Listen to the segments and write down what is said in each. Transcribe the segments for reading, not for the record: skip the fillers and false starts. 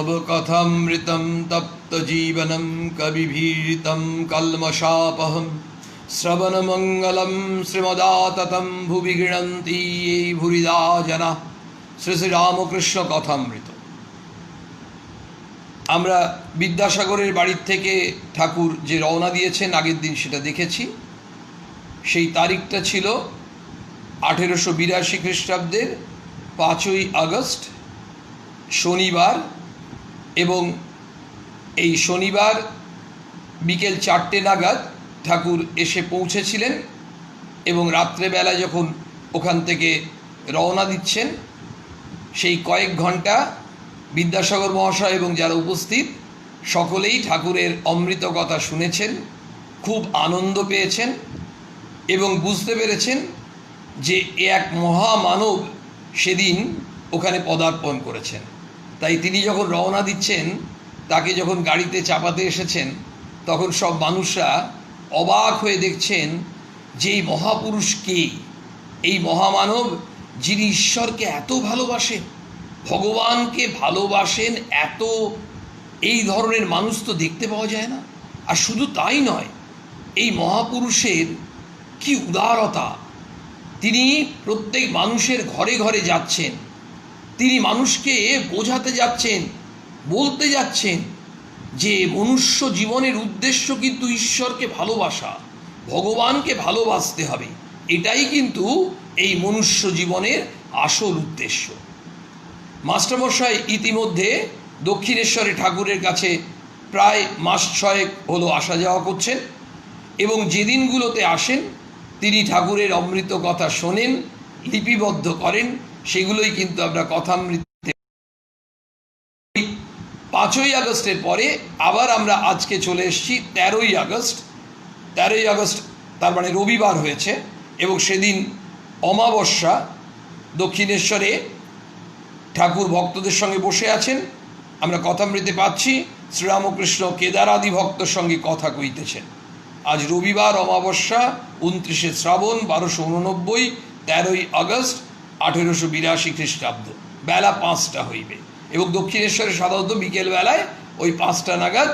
तव कथामृतं तप्तजीवनं कविभीरितं कल्मषापहं श्रवणमङ्गलं श्रीमदाततं भुवि गृह्णन्ति ये भूरिदा जना। শ্রী শ্রী রামকৃষ্ণ কথামৃত। আমরা বিদ্যাসাগরের বাড়ির থেকে ঠাকুর যে রওনা দিয়েছেন আগের দিন সেটা দেখেছি। সেই তারিখটা ছিল 1882 খ্রিস্টাব্দের 5ই আগস্ট শনিবার, এবং এই শনিবার বিকেল 4টে নাগাদ ঠাকুর এসে পৌঁছেছিলেন, এবং রাত্রেবেলা যখন ওখান থেকে রওনা দিচ্ছেন সেই কয়েক ঘন্টা বিদ্যাসাগর মহাশয় এবং যারা উপস্থিত সকলেই ঠাকুরের অমৃত কথা শুনেছেন, খুব আনন্দ পেয়েছেন এবং বুঝতে পেরেছেন যে এক মহামানব সেদিন ওখানে পদার্পণ করেছেন। তাই তিনি যখন রওনা দিচ্ছেন, তাকে যখন গাড়িতে চাপাতে এসেছেন, তখন সব মানুষরা অবাক হয়ে দেখছেন যে এই মহাপুরুষ কে, এই মহামানব যিনি ঈশ্বরকে এত ভালোবাসেন, ভগবানকে ভালোবাসেন এত, এই ধরনের মানুষ তো দেখতে পাওয়া যায় না। আর শুধু তাই নয়, এই মহাপুরুষের কি উদারতা, তিনি প্রত্যেক মানুষের ঘরে ঘরে যাচ্ছেন, তিনি মানুষকে বোঝাতে যাচ্ছেন, বলতে যাচ্ছেন যে মনুষ্য জীবনের উদ্দেশ্য কিন্তু ঈশ্বরকে ভালোবাসা, ভগবানকে ভালোবাসতে হবে, এটাই কিন্তু এই মনুষ্য জীবনের আসল উদ্দেশ্য। মাস্টারমশাই ইতিমধ্যে দক্ষিণেশ্বরে ঠাকুরের কাছে প্রায় মাস 6 হলো আসা যাওয়া করছেন, এবং যে দিনগুলোতে আসেন তিনি ঠাকুরের অমৃত কথা শোনেন, লিপিবদ্ধ করেন, সেগুলোই কিন্তু আমরা কথামৃতে। 5ই আগস্টের পরে আবার আমরা আজকে চলে এসেছি 13ই আগস্ট। 13ই আগস্ট তার মানে রবিবার হয়েছে, এবং সেদিন অমাবস্যা। দক্ষিণেশ্বরে ঠাকুর ভক্তদের সঙ্গে বসে আছেন, আমরা কথামৃতে পাচ্ছি শ্রীরামকৃষ্ণ কেদারাদি ভক্তর সঙ্গে কথা কইতেছেন। আজ রবিবার, অমাবস্যা, 29শে শ্রাবণ 1289, 13ই আগস্ট 1882 খ্রিস্টাব্দ, বেলা 5টা হইবে। এবং দক্ষিণেশ্বরে সাধারণত বিকেল বেলায় ওই 5টা নাগাদ,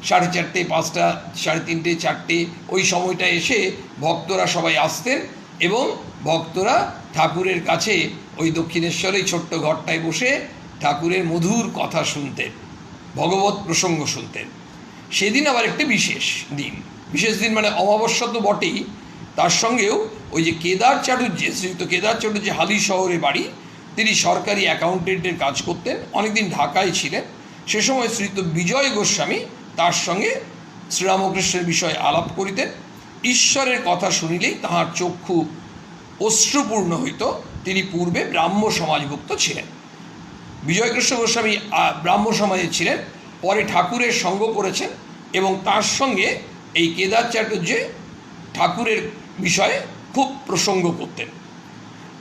4:30, 5টা, 3:30, 4টে ওই সময়টা এসে ভক্তরা সবাই আসতেন, এবং ভক্তরা ঠাকুরের কাছে ওই দক্ষিণেশ্বরে ছোট্ট ঘরটায় বসে ঠাকুরের মধুর কথা শুনতেন, ভগবত প্রসঙ্গ শুনতেন। সেদিন আবার একটি বিশেষ দিন, বিশেষ দিন মানে অমাবস্যা তো বটেই, তার সঙ্গেও ওই যে কেদার চাটুর্যে, শ্রীযুক্ত কেদার চাটুর্যে হালি শহরে বাড়ি, তিনি সরকারি অ্যাকাউন্টেন্টের কাজ করতেন, অনেকদিন ঢাকায় ছিলেন। সে সময় শ্রীযুক্ত বিজয় গোস্বামী তার সঙ্গে শ্রীরামকৃষ্ণের বিষয়ে আলাপ করিতেন। ঈশ্বরের কথা শুনিলেই তাহার চক্ষু অশ্রুপূর্ণ হইত। তিনি পূর্বে ব্রাহ্ম সমাজভুক্ত ছিলেন। বিজয়কৃষ্ণ গোস্বামী ব্রাহ্ম সমাজে ছিলেন, পরে ঠাকুরের সঙ্গ করেছেন, এবং তার সঙ্গে এই কেদার চাটুর্যে ঠাকুরের বিষয়ে খুব প্রসঙ্গ করতেন।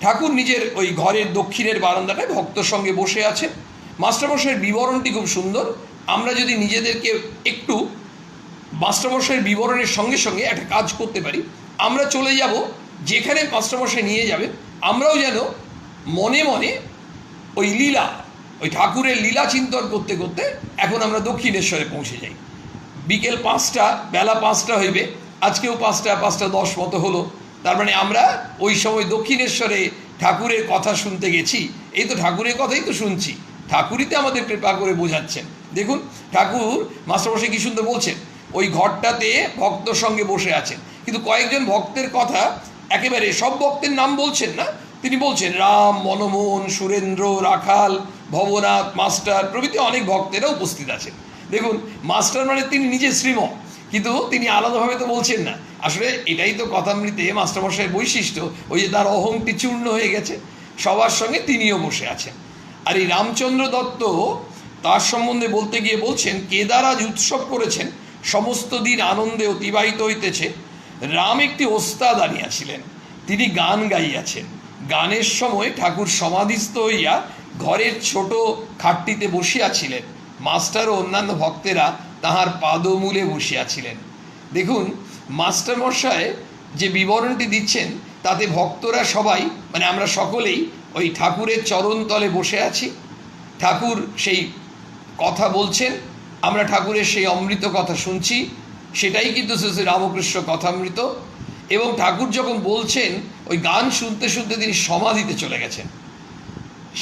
ঠাকুর নিজের ওই ঘরের দক্ষিণের বারান্দাটায় ভক্তর সঙ্গে বসে আছেন। মাস্টারমশাইয়ের বিবরণটি খুব সুন্দর। আমরা যদি নিজেদেরকে একটু মাস্টারমশাইয়ের বিবরণের সঙ্গে সঙ্গে একটা কাজ করতে পারি, আমরা চলে যাব যেখানে মাস্টারমশাই নিয়ে যাবেন, আমরাও যেন মনে মনে ওই লীলা, ওই ঠাকুরের লীলা চিন্তন করতে করতে এখন আমরা দক্ষিণেশ্বরে পৌঁছে যাই। বিকেল 5টা, বেলা 5টা হইবে, আজকেও 5টা, 5:10 মতো হলো। তার মানে আমরা ওই সময় দক্ষিণেশ্বরে ঠাকুরের কথা শুনতে গেছি। এই তো ঠাকুরের কথাই তো শুনছি, ঠাকুরই তো আমাদের কৃপা করে বোঝাচ্ছেন। দেখুন ঠাকুর মাস্টারমশাই কি সুন্দর বলছেন, ওই ঘরটাতে ভক্তর সঙ্গে বসে আছেন, কিন্তু কয়েকজন ভক্তের কথা, একেবারে সব ভক্তের নাম বলছেন না, তিনি বলছেন রাম, মনমোহন, সুরেন্দ্র, রাখাল, ভবনাথ, মাস্টার প্রভৃতি অনেক ভক্তেরা উপস্থিত আছেন। দেখুন, মাস্টার মানে তিনি নিজে শ্রীমৎ, কিন্তু তিনি আলাদাভাবে তো বলছেন না। আসলে এটাই তো কথামৃতে মাস্টারমশাইয়ের বৈশিষ্ট্য, ওই যে তার অহংটি চূর্ণ হয়ে গেছে, সবার সঙ্গে তিনিও বসে আছেন। আর এই রামচন্দ্র দত্ত তার সম্বন্ধে বলতে গিয়ে বলছেন, কেদার আজ উৎসব করেছেন, সমস্ত দিন আনন্দে অতিবাহিত হইতেছে। রাম একটি ওস্তাদ আনিয়াছিলেন, তিনি গান গাইয়াছেন। গানের সময় ঠাকুর সমাধিস্থ হইয়া ঘরের ছোট খাটটিতে বসিয়াছিলেন। মাস্টার ও অন্যান্য ভক্তেরা তাহার পাদমূলে বসিয়াছিলেন। দেখুন, মাস্টারমশাই যে বিবরণটি দিচ্ছেন তাতে ভক্তরা সবাই, মানে আমরা সকলেই ওই ঠাকুরের চরণতলে বসে আছি। ঠাকুর সেই কথা বলছেন, আমরা ঠাকুরের সেই অমৃত কথা শুনছি, সেটাই কিন্তু শ্রী শ্রী রামকৃষ্ণ কথামৃত। এবং ঠাকুর যখন বলছেন, ওই গান শুনতে শুনতে তিনি সমাধিতে চলে গেছেন।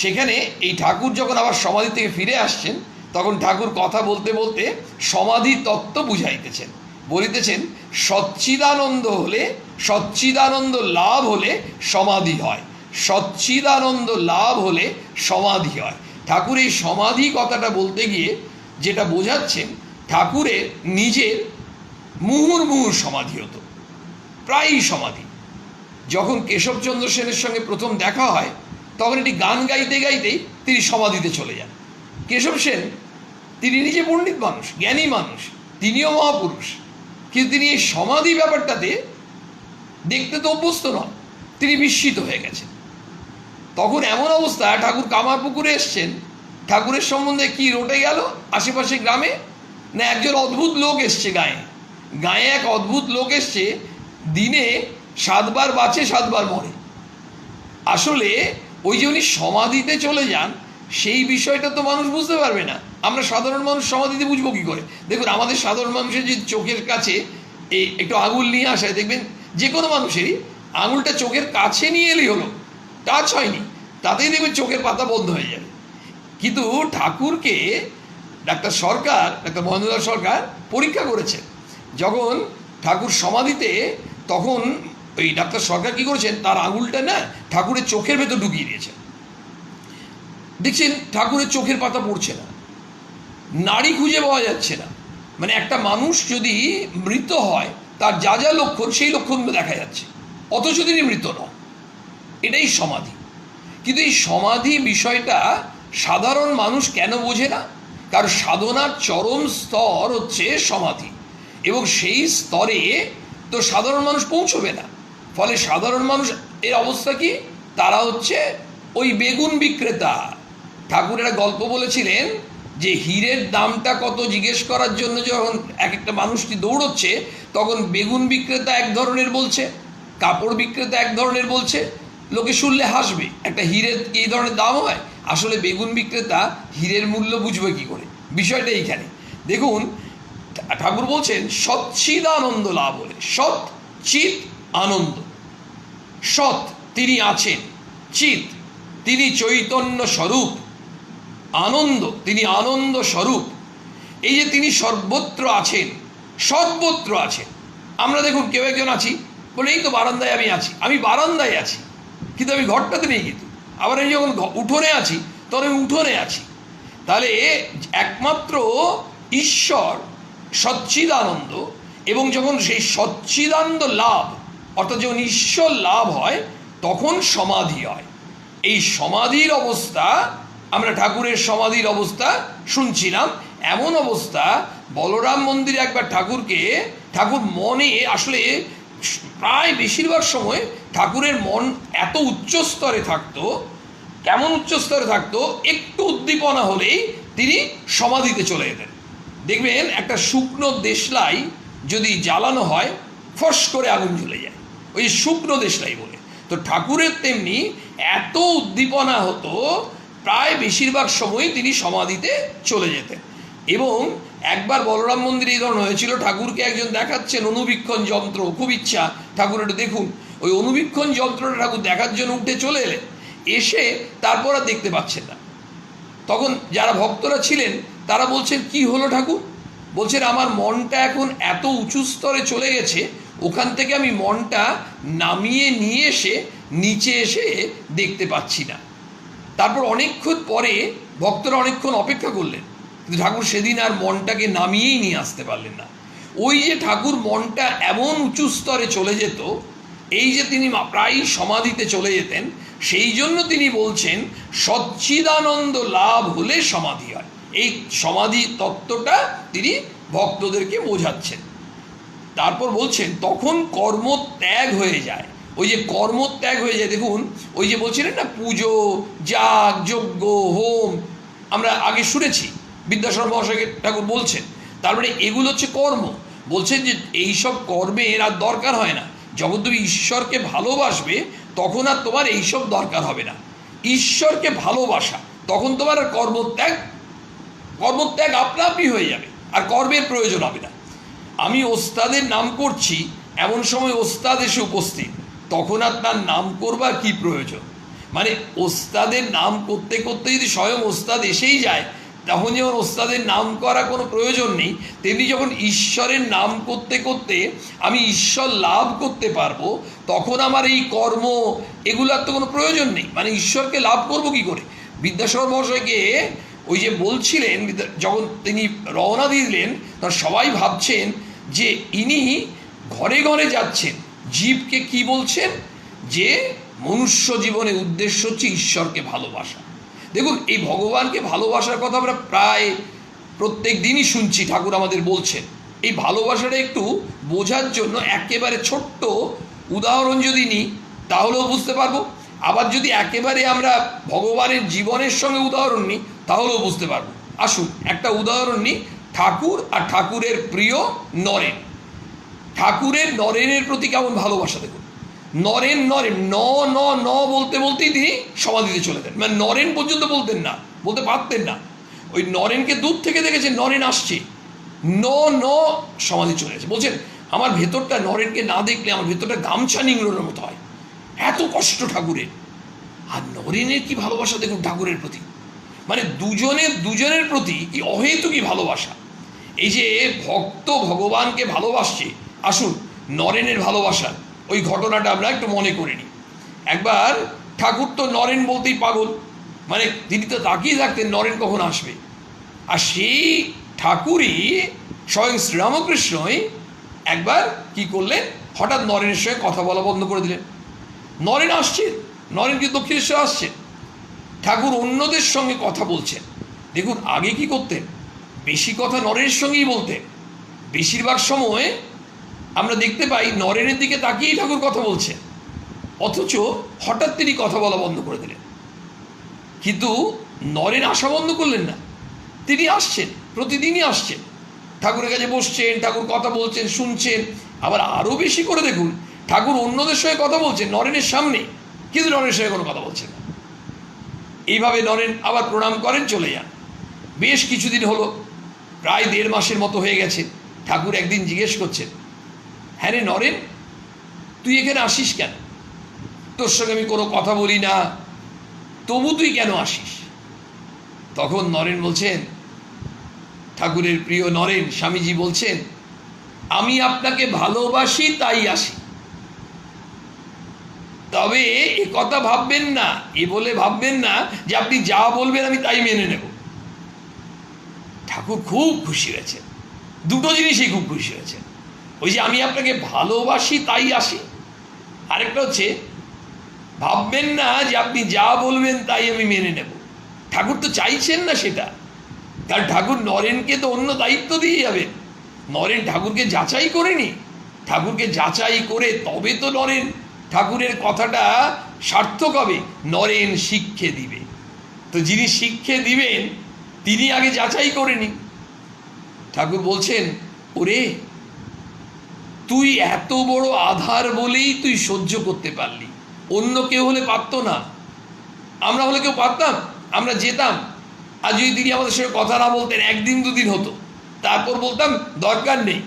সেখানে এই ঠাকুর যখন আবার সমাধি থেকে ফিরে আসছেন, তখন ঠাকুর কথা বলতে বলতে সমাধি তত্ত্ব বুঝাইতেছেন, বলিতেছেন সচ্চিদানন্দ হলে, সচ্চিদানন্দ লাভ হলে সমাধি হয়, সচ্চিদানন্দ লাভ হলে সমাধি হয়। ঠাকুর এই সমাধি কথাটা বলতে গিয়ে যেটা বোঝাচ্ছেন, ঠাকুরের নিজের মুহুর্মুহুর সমাধি হতো, প্রায়ই সমাধি। যখন কেশবচন্দ্র সেনের সঙ্গে প্রথম দেখা হয়, তখন এটি গান গাইতে গাইতেই তিনি সমাধিতে চলে যান। কেশব সেন তিনি নিজে পণ্ডিত মানুষ, জ্ঞানী মানুষ, তিনিও মহাপুরুষ, কিন্তু তিনি এই সমাধি ব্যাপারটাতে দেখতে তো অভ্যস্ত নন, তিনি বিস্মিত হয়ে গেছেন। তখন এমন অবস্থা, ঠাকুর কামারপুকুরে এসছেন, ঠাকুরের সম্বন্ধে কি রটে গেল আশেপাশে গ্রামে, না একজন অদ্ভুত লোক এসছে গায়ে, গায়ে এক অদ্ভুত লোক এসছে, দিনে 7 বার বাঁচে 7 বার মরে। আসলে ওই যে উনি সমাধিতে চলে যান, সেই বিষয়টা তো মানুষ বুঝতে পারবে না। আমরা সাধারণ মানুষ সমাধিতে বুঝবো কী করে? দেখুন, আমাদের সাধারণ মানুষের যদি চোখের কাছে এই একটু আঙুল নিয়ে আসায়, দেখবেন যে কোনো মানুষেরই আঙুলটা চোখের কাছে নিয়ে এলেই হলো, টাচ হয়নি, তাতেই দেখবেন চোখের পাতা বন্ধ হয়ে যাবে। কিন্তু ঠাকুরকে ডাক্তার মহেন্দ্রলাল সরকার পরীক্ষা করেছেন। যখন ঠাকুর সমাধিতে, তখন ওই ডাক্তার সরকার কী করেছেন, তার আঙুলটা না ঠাকুরের চোখের ভেতর ঢুকিয়ে দিয়েছেন। দেখছেন ঠাকুরের চোখের পাতা পড়ছে না, নাড়ি খুঁজে পাওয়া যাচ্ছে না। মানে একটা মানুষ যদি মৃত হয়, তার যা যা লক্ষণ, সেই লক্ষণগুলো দেখা যাচ্ছে, অথচ তিনি মৃত নন। এটাই সমাধি। কিন্তু এই সমাধি বিষয়টা সাধারণ মানুষ কেন বোঝে না? কারণ সাধনার চরম স্তর হচ্ছে সমাধি, এবং সেই স্তরে তো সাধারণ মানুষ পৌঁছবে না। ফলে সাধারণ মানুষ এর অবস্থা কি? তারা হচ্ছে ওই বেগুন বিক্রেতা। ঠাকুর একটা গল্প বলেছিলেন যে হীরের দামটা কত জিজ্ঞেস করার জন্য যখন এক একটা মানুষটি দৌড়চ্ছে, তখন বেগুন বিক্রেতা এক ধরনের বলছে, কাপড় বিক্রেতা এক ধরনের বলছে, লোকে শুনলে হাসবে, একটা হীরের এই ধরনের দাম হয়। আসলে বেগুন বিক্রেতা হীরের মূল্য বুঝবে কী করে? বিষয়টা এইখানে দেখুন, ঠাকুর বলছেন সচ্চিদানন্দ লাভ হলে, সৎ চিৎ আনন্দ। সৎ তিনি আছেন, চিৎ তিনি চৈতন্য স্বরূপ, আনন্দ তিনি আনন্দ স্বরূপ। এই যে তিনি সর্বত্র আছেন, সর্বত্র আছেন। আমরা দেখুন কেউ একজন আছি, বলে এই তো বারান্দায় আমি আছি, আমি বারান্দায় আছি, কিন্তু আমি ঘরটাতে নেই। কিন্তু আবার আমি যখন উঠোনে আছি, তখন আমি উঠোনে আছি। তাহলে একমাত্র ঈশ্বর সচ্চিদানন্দ, এবং যখন সেই সচ্চিদানন্দ লাভ, অর্থাৎ যখন ঈশ্বর লাভ হয়, তখন সমাধি হয়। এই সমাধির অবস্থা, আমরা ঠাকুরের সমাধির অবস্থা শুনছিলাম। এমন অবস্থা, বলরাম মন্দিরে একবার ঠাকুর মনে, আসলে প্রায় বেশিরভাগ সময় ঠাকুরের মন এত উচ্চ স্তরে থাকতো, কেমন উচ্চ স্তরে থাকতো, একটু উদ্দীপনা হলেই তিনি সমাধিতে চলে যেতেন। দেখবেন একটা শুকনো দেশলাই যদি জ্বালানো হয়, ফস করে আগুন জ্বলে যায়, ওই শুকনো দেশলাই বলে। তো ঠাকুরের তেমনি এত উদ্দীপনা হতো, প্রায় বেশিরভাগ সময় তিনি সমাধিতে চলে যেতেন। এবং একবার বলরাম মন্দিরে এই ধরনের হয়েছিল, ঠাকুরকে একজন দেখাচ্ছেন অনুবীক্ষণ যন্ত্র, খুব ইচ্ছা ঠাকুর এটা দেখুন। ওই অনুবীক্ষণ যন্ত্রটা ঠাকুর দেখার জন্য উঠে চলে এলেন, এসে তারপর আর দেখতে পাচ্ছেন না। তখন যারা ভক্তরা ছিলেন তারা বলছেন, কি হলো ঠাকুর? বলছেন, আমার মনটা এখন এত উঁচু স্তরে চলে গেছে, ওখান থেকে আমি মনটা নামিয়ে নিয়ে এসে নিচে এসে দেখতে পাচ্ছি না। তারপর অনেকক্ষণ পরে ভক্তরা অনেকক্ষণ অপেক্ষা করলেন, কিন্তু ঠাকুর সেদিন আর মনটাকে নামিয়েই নিয়ে আসতে পারলেন না। ওই যে ঠাকুর মনটা এমন উঁচু স্তরে চলে যেত, এই যে তিনি প্রায়ই সমাধিতে চলে যেতেন, সেই জন্য তিনি বলছেন সচ্চিদানন্দ লাভ হলে সমাধি হয়। এই সমাধি তত্ত্বটা তিনি ভক্তদেরকে বোঝাচ্ছেন। তারপর বলছেন তখন কর্মত্যাগ হয়ে যায়। ওই যে কর্মত্যাগ হয়ে যায়, দেখুন ওই যে বলছিলেন না, পুজো, যাগ, যজ্ঞ, হোম, আমরা আগে শুনেছি বিদ্যাসাগর মহাশয় ঠাকুর বলছেন। তার মানে এগুলো হচ্ছে কর্ম। বলছেন যে এইসব কর্মের আর দরকার হয় না। যখন তুমি ঈশ্বরকে ভালোবাসবে, তখন আর তোমার এইসব দরকার হবে না। ঈশ্বরকে ভালোবাসা, তখন তোমার আর কর্মত্যাগ কর্মত্যাগ আপনা আপনি হয়ে যাবে, আর কর্মের প্রয়োজন হবে না। আমি ওস্তাদের নাম করছি, এমন সময় ওস্তাদ এসে উপস্থিত, তখন আর তার নাম করবার কি প্রয়োজন? মানে ওস্তাদের নাম করতে করতে যদি স্বয়ং ওস্তাদ এসেই যায়, তখন যেমন ওস্তাদের নাম করা কোনো প্রয়োজন নেই, তেমনি যখন ঈশ্বরের নাম করতে করতে আমি ঈশ্বর লাভ করতে পারবো, তখন আমার এই কর্ম এগুলার তো কোনো প্রয়োজন নেই। মানে ঈশ্বরকে লাভ করব কি করে? বিদ্যাসাগর মহাশয়কে ওই যে বলছিলেন, যখন তিনি রওনা দিয়ে দিলেন, তখন সবাই ভাবছেন যে ইনি ঘরে ঘরে যাচ্ছেন, জীবকে কি বলছেন? যে মনুষ্য জীবনের উদ্দেশ্য হচ্ছে ঈশ্বরকে ভালোবাসা। দেখুন, এই ভগবানকে ভালোবাসার কথা আমরা প্রায় প্রত্যেক দিনই শুনছি, ঠাকুর আমাদের বলছেন। এই ভালোবাসাটা একটু বোঝার জন্য একেবারে ছোট্ট উদাহরণ যদি নিই, তাহলেও বুঝতে পারবো। আবার যদি একেবারে আমরা ভগবানের জীবনের সঙ্গে উদাহরণ নিই, তাহলেও বুঝতে পারবো। আসুন একটা উদাহরণ নিই, ঠাকুর আর ঠাকুরের প্রিয় নরেন। ঠাকুরের নরেনের প্রতি কেমন ভালোবাসা দেখুন। নরেন নরেন ন ন ন বলতে বলতেই তিনি সমাধিতে চলে যান। মানে নরেন পর্যন্ত বলতেন না, বলতে পারতেন না। ওই নরেনকে দূর থেকে দেখেছেন, নরেন আসছে, ন ন সমাধি চলে গেছে। বলছেন আমার ভেতরটা নরেনকে না দেখলে আমার ভেতরটা গামছা নিংড়োর মতো হয়, এত কষ্ট ঠাকুরের। আর নরেনের কি ভালোবাসা দেখুন ঠাকুরের প্রতি, মানে দুজনের প্রতি কি অহেতুকী ভালোবাসা। এই যে ভক্ত ভগবানকে ভালোবাসছে, আসুন নরেনের ভালোবাসা ওই ঘটনাটা আমরা একটু মনে করে নিই। একবার ঠাকুর তো নরেন বলতেই পাগল, মানে তিনি তো তাকিয়ে থাকতেন নরেন কখন আসবে। আর সেই ঠাকুরই স্বয়ং শ্রীরামকৃষ্ণই একবার কি করলেন, হঠাৎ নরেনের সঙ্গে কথা বলা বন্ধ করে দিলেন। নরেন আসছেন, নরেন কি দক্ষিণেশ্বর আসছেন, ঠাকুর অন্যদের সঙ্গে কথা বলছেন। দেখুন আগে কি করতেন, বেশি কথা নরেনের সঙ্গেই বলতেন। বেশিরভাগ সময় আমরা দেখতে পাই নরেনের দিকে তাকিয়েই ঠাকুর কথা বলছেন, অথচ হঠাৎ তিনি কথা বলা বন্ধ করে দিলেন। কিন্তু নরেন আসা বন্ধ করলেন না, তিনি আসছেন, প্রতিদিনই আসছেন, ঠাকুরের কাছে বসছেন, ঠাকুর কথা বলছেন, শুনছেন। আবার আরও বেশি করে দেখুন, ঠাকুর অন্যদের সঙ্গে কথা বলছেন নরেনের সামনে, কিন্তু নরেনের সঙ্গে কোনো কথা বলছেন না। এইভাবে নরেন আবার প্রণাম করেন, চলে যান। বেশ কিছুদিন হলো, প্রায় 1.5 মাসের মতো হয়ে গেছে। ঠাকুর একদিন জিজ্ঞেস করছেন, হ্যাঁ রে নরেন, তুই এখানে আসিস কেন? তোর সঙ্গে আমি কোনো কথা বলি না, তবু তুই কেন আসিস? তখন নরেন বলছেন, ঠাকুরের প্রিয় নরেন, স্বামীজি বলছেন, আমি আপনাকে ভালোবাসি তাই আসি। তবে এ কথা ভাববেন না, এ বলে ভাববেন না যে আপনি যা বলবেন আমি তাই মেনে নেব। ঠাকুর খুব খুশি হয়েছেন, দুটো জিনিসই খুব খুশি হয়েছেন। ওই যে আমি আপনাকে ভালোবাসি তাই আসি, আরেকটা হচ্ছে ভাববেন না যে আপনি যা বলবেন তাই আমি মেনে নেব। ঠাকুর তো চাইছেন না সেটা, কারণ ঠাকুর নরেনকে তো অন্য দায়িত্ব দিয়ে যাবেন। নরেন ঠাকুরকে যাচাই করেনি, ঠাকুরকে যাচাই করে তবে তো নরেন ঠাকুরের কথাটা সার্থক হবে। নরেন শিক্ষে দিবে, তো যিনি শিক্ষে দিবেন তিনি আগে যাচাই করেনি। ঠাকুর বলছেন, ওরে তুই এত বড় আধার বলেই তুই সহ্য করতে পারলি, অন্য কেউ হলে পারতো না। আমরা হলে কেউ পারতাম? আমরা যেতাম, আর যদি তিনি আমাদের সঙ্গে কথা না বলতেন, 1 দিন 2 দিন হতো, তারপর বলতাম দরকার নেই,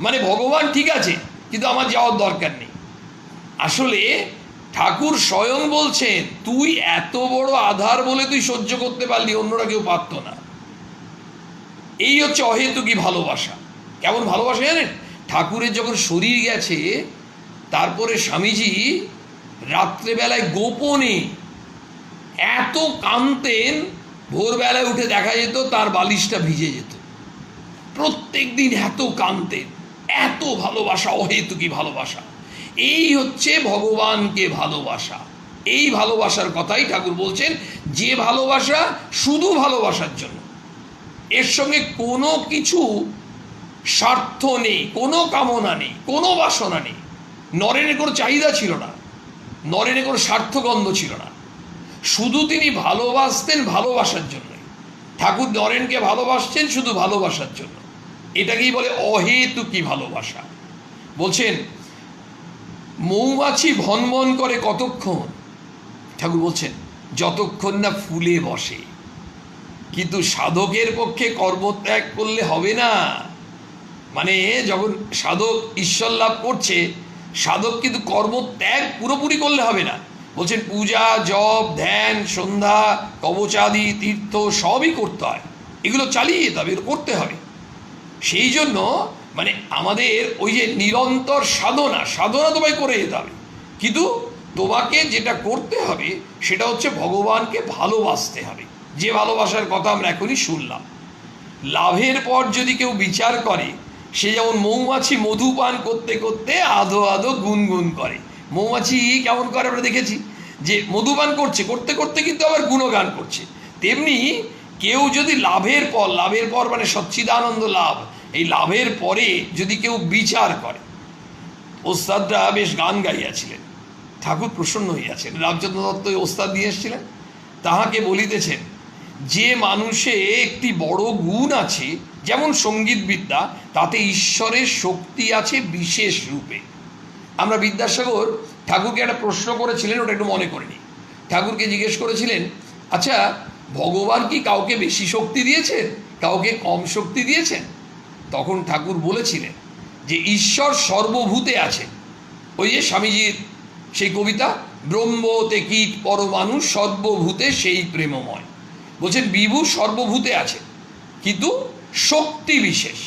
মানে ভগবান ঠিক আছে কিন্তু আমার যাওয়ার দরকার নেই। আসলে ঠাকুর স্বয়ং বলছেন, তুই এত বড় আধার বলে তুই সহ্য করতে পারলি, অন্যরা কেউ পারত না। এই হচ্ছে অহেতুকী ভালোবাসা। কেমন ভালোবাসা জানেন? ঠাকুরের যখন শরীর গেছে, তারপরে স্বামীজি রাত্রেবেলায় গোপনে এত কাঁদতেন, ভোরবেলায় উঠে দেখা যেত তার বালিশটা ভিজে যেত। প্রত্যেক দিন এত কাঁদতেন, এত ভালোবাসা, অহেতুকী ভালোবাসা। এই হচ্ছে ভগবানকে ভালোবাসা। এই ভালোবাসার কথাই ঠাকুর বলছেন, যে ভালোবাসা শুধু ভালোবাসার জন্য, এর সঙ্গে কোনো কিছু স্বার্থ নেই, কোনো কামনা নেই, কোনো বাসনা নেই। নরেনের কোনো চাহিদা ছিল না, নরেনের কোনো স্বার্থগন্ধ ছিল না, শুধু তিনি ভালোবাসতেন ভালোবাসার জন্যই। ঠাকুর নরেনকে ভালোবাসছেন শুধু ভালোবাসার জন্য। এটাকেই বলে অহেতুকী ভালোবাসা। বলছেন, মৌমাছি ভনভন করে কতক্ষণ? ঠাকুর বলছেন, যতক্ষণ না ফুলে বসে। কিন্তু সাধকের পক্ষে কর্মত্যাগ করলে হবে না। মানে যখন সাধক ঈশ্বর লাভ করছে, সাধক কিন্তু কর্মত্যাগ পুরোপুরি করলে হবে না। বলছেন পূজা, জপ, ধ্যান, সন্ধ্যা, কবচাদি, তীর্থ সবই করতে হয়, এগুলো চালিয়ে যেতে হবে, এগুলো করতে হবে। সেই জন্য মানে আমাদের ওই যে নিরন্তর সাধনা, সাধনা তোমায় করে যেতে হবে, কিন্তু তোমাকে যেটা করতে হবে সেটা হচ্ছে ভগবানকে ভালোবাসতে হবে, যে ভালোবাসার কথা আমরা এখনই শুনলাম। লাভের পর যদি কেউ বিচার করে, সে যেমন মৌমাছি মধু পান করতে করতে আধো আধো গুনগুন করে। মৌমাছি কেমন করে আমরা দেখেছি, যে মধুপান করছে, করতে করতে কিন্তু আবার গুণগান করছে। তেমনি কেউ যদি লাভের পর মানে সচ্চিদানন্দ লাভ, এই লাভের পরে যদি কেউ বিচার করে, ওস্তাদরা বেশ গান গাইয়াছিলেন, ঠাকুর প্রসন্ন হইয়াছেন, রামচন্দ্র দত্ত ওস্তাদ দিয়ে এসেছিলেন, তাহাকে বলিতেছেন যে মানুষে একটি বড় গুণ আছে, যেমন সঙ্গীত বিদ্যা, তাতে ঈশ্বরের শক্তি আছে বিশেষ রূপে। আমরা বিদ্যাসাগর ঠাকুরকে একটা প্রশ্ন করেছিলেন, ওটা একটু মনে করিনি। ঠাকুরকে জিজ্ঞেস করেছিলেন, আচ্ছা ভগবান কি কাউকে বেশি শক্তি দিয়েছেন, কাউকে কম শক্তি দিয়েছেন? তখন ঠাকুর বলেছিলেন যে ঈশ্বর সর্বভূতে আছে। ওই যে স্বামীজির সেই কবিতা, ব্রহ্মতে কীট পরমাণু সর্বভূতে সেই প্রেমময়। বলছেন বিভু সর্বভূতে আছে, কিন্তু শক্তি বিশেষ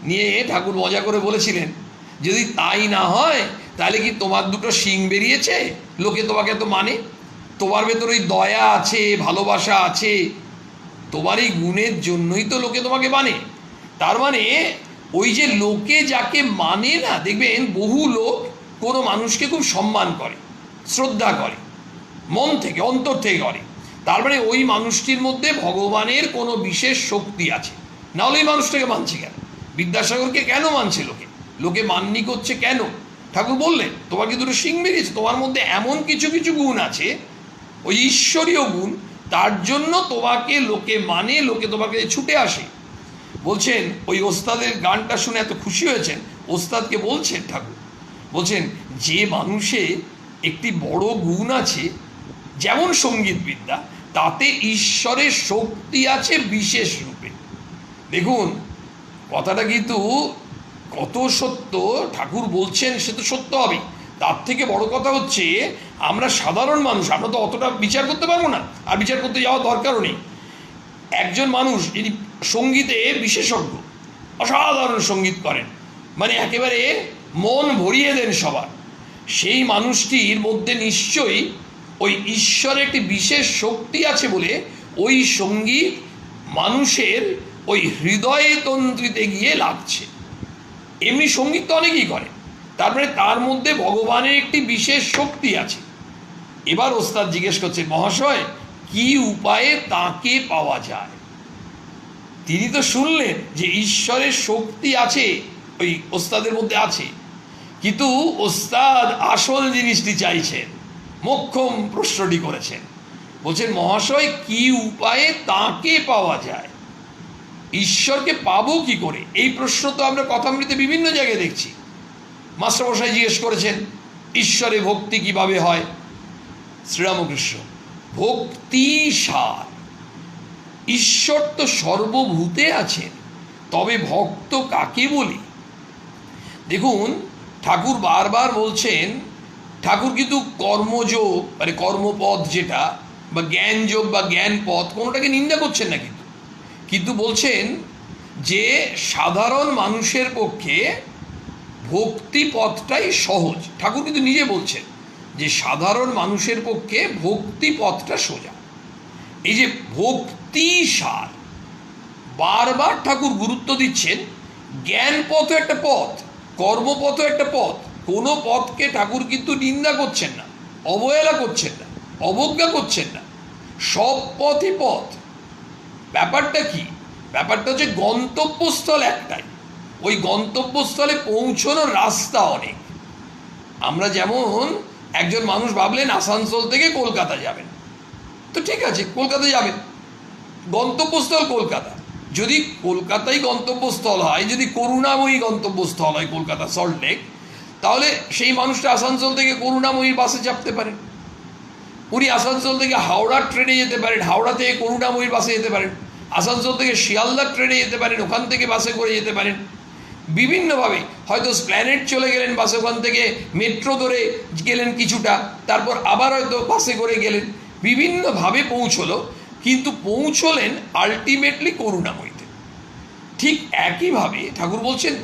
নিয়ে ঠাকুর মজা করে বলেছিলেন, যদি তাই না হয় তাহলে কি তোমার দুটো শিং বেরিয়েছে, লোকে তোমাকে তো মানে? তোমার ভেতরে ওই দয়া আছে, ভালোবাসা আছে, তোমার এই গুণের জন্যই তো লোকে তোমাকে মানে। তার মানে ওই যে লোকে যাকে মানে না, দেখবেন বহু লোক কোনো মানুষকে খুব সম্মান করে, শ্রদ্ধা করে, মন থেকে অন্তর থেকে করে, তার মানে ওই মানুষটির মধ্যে ভগবানের কোনো বিশেষ শক্তি আছে, নাহলে ওই মানুষটাকে মানছে কেন? বিদ্যাসাগরকে কেন মানছে লোকে? লোকে মাননি করছে কেন? ঠাকুর বললেন তোমার কি দুটো শিং বেরিয়েছে, তোমার মধ্যে এমন কিছু কিছু গুণ আছে, ওই ঈশ্বরীয় গুণ, তার জন্য তোমাকে লোকে মানে, লোকে তোমাকে ছুটে আসে। বলছেন ওই ওস্তাদের গানটা শুনে এত খুশি হয়েছেন, ওস্তাদকে বলছেন ঠাকুর, বলছেন যে মানুষে একটি বড় গুণ আছে, যেমন সঙ্গীত বিদ্যা, তাতে ঈশ্বরের শক্তি আছে বিশেষ রূপে। দেখুন কথাটা কিন্তু কত সত্য, ঠাকুর বলছেন সে তো সত্য হবে। তার থেকে বড় কথা হচ্ছে আমরা সাধারণ মানুষ, আমরা তো অতটা বিচার করতে পারবো না, আর বিচার করতে যাওয়ার দরকারও নেই। একজন মানুষ যিনি সঙ্গীতে বিশেষজ্ঞ, অসাধারণ সঙ্গীত করেন, মানে একেবারে মন ভরিয়ে দেন সবার, সেই মানুষটির মধ্যে নিশ্চয়ই ওই ঈশ্বরের একটি বিশেষ শক্তি আছে বলে ওই সঙ্গীত মানুষের ওই হৃদয়ে তন্ত্রিতে গিয়ে লাগছে। এমনি সঙ্গীত তো অনেকেই করে, তারপরে তার মধ্যে ভগবানের একটি বিশেষ শক্তি আছে। এবার ওস্তাদ জিজ্ঞেস করছেন, মহাশয় কি উপায়ে তাকে পাওয়া যায়? তিনি তো শুনলেন যে ঈশ্বরের শক্তি আছে, ওই ওস্তাদের মধ্যে আছে, কিন্তু ওস্তাদ আসল জিনিসটি চাইছেন, মোক্ষম প্রশ্নটি করেছেন। বলছেন মহাশয় কি উপায়ে তাকে পাওয়া যায়, ঈশ্বরকে পাবো কি করে? এই প্রশ্ন তো আমরা কথামৃতে বিভিন্ন জায়গায় দেখছি। মাস্টারমশাই জিজ্ঞেস করেছেন ঈশ্বরে ভক্তি কিভাবে হয়? শ্রীরামকৃষ্ণ, ভক্তি সার, ঈশ্বর তো সর্বভূতে আছেন, তবে ভক্ত কাকে বলি? দেখুন ঠাকুর বারবার বলছেন, ঠাকুর কিন্তু কর্মযোগ মানে কর্মপথ যেটা, বা জ্ঞানযোগ বা জ্ঞান পথ, কোনোটাকে নিন্দা করছেন না, কিন্তু বলছেন যে সাধারণ মানুষের পক্ষে ভক্তি পথটাই সহজ। ঠাকুর কিন্তু নিজে বলছেন যে সাধারণ মানুষের পক্ষে ভক্তি পথটা সোজা। এই যে ভক্তি সার, বারবার ঠাকুর গুরুত্ব দিচ্ছেন। জ্ঞান পথও একটা পথ, কর্মপথও একটা পথ, কোনো পথকে ঠাকুর কিন্তু নিন্দা করছেন না, অবহেলা করছেন না, অবজ্ঞা করছেন না, সব পথই পথ। ব্যাপারটা কি? ব্যাপারটা হচ্ছে গন্তব্যস্থল একটাই, ওই গন্তব্যস্থলে পৌঁছানোর রাস্তা অনেক। আমরা যেমন একজন মানুষ ভাবলেন আসানসোল থেকে কলকাতা যাবেন, তো ঠিক আছে কলকাতা যাবেন, গন্তব্যস্থল কলকাতা। যদি কলকাতাই গন্তব্যস্থল হয়, যদি করুণাময়ী গন্তব্যস্থল হয় কলকাতা সল্টলেক, তাহলে সেই মানুষটা আসানসোল থেকে করুণাময়ীর বাসে চাপতে পারেন, উনি আসানসোল থেকে হাওড়ার ট্রেনে যেতে পারেন, হাওড়া থেকে করুণাময়ীর বাসে যেতে পারেন। আসানসোল থেকে শিয়ালদা ট্রেনে যেতে পারেন, ওখান থেকে বাসে করে যেতে পারেন, বিভিন্নভাবে হয়তো স্প্ল্যানেড চলে গেলেন বাসে, ওখান থেকে মেট্রো ধরে গেলেন কিছুটা, তারপর আবার হয়তো বাসে করে গেলেন, বিভিন্নভাবে পৌঁছলো, কিন্তু পৌঁছলেন আলটিমেটলি করুণাময়ীতে। ঠিক একইভাবে ঠাকুর বলছেন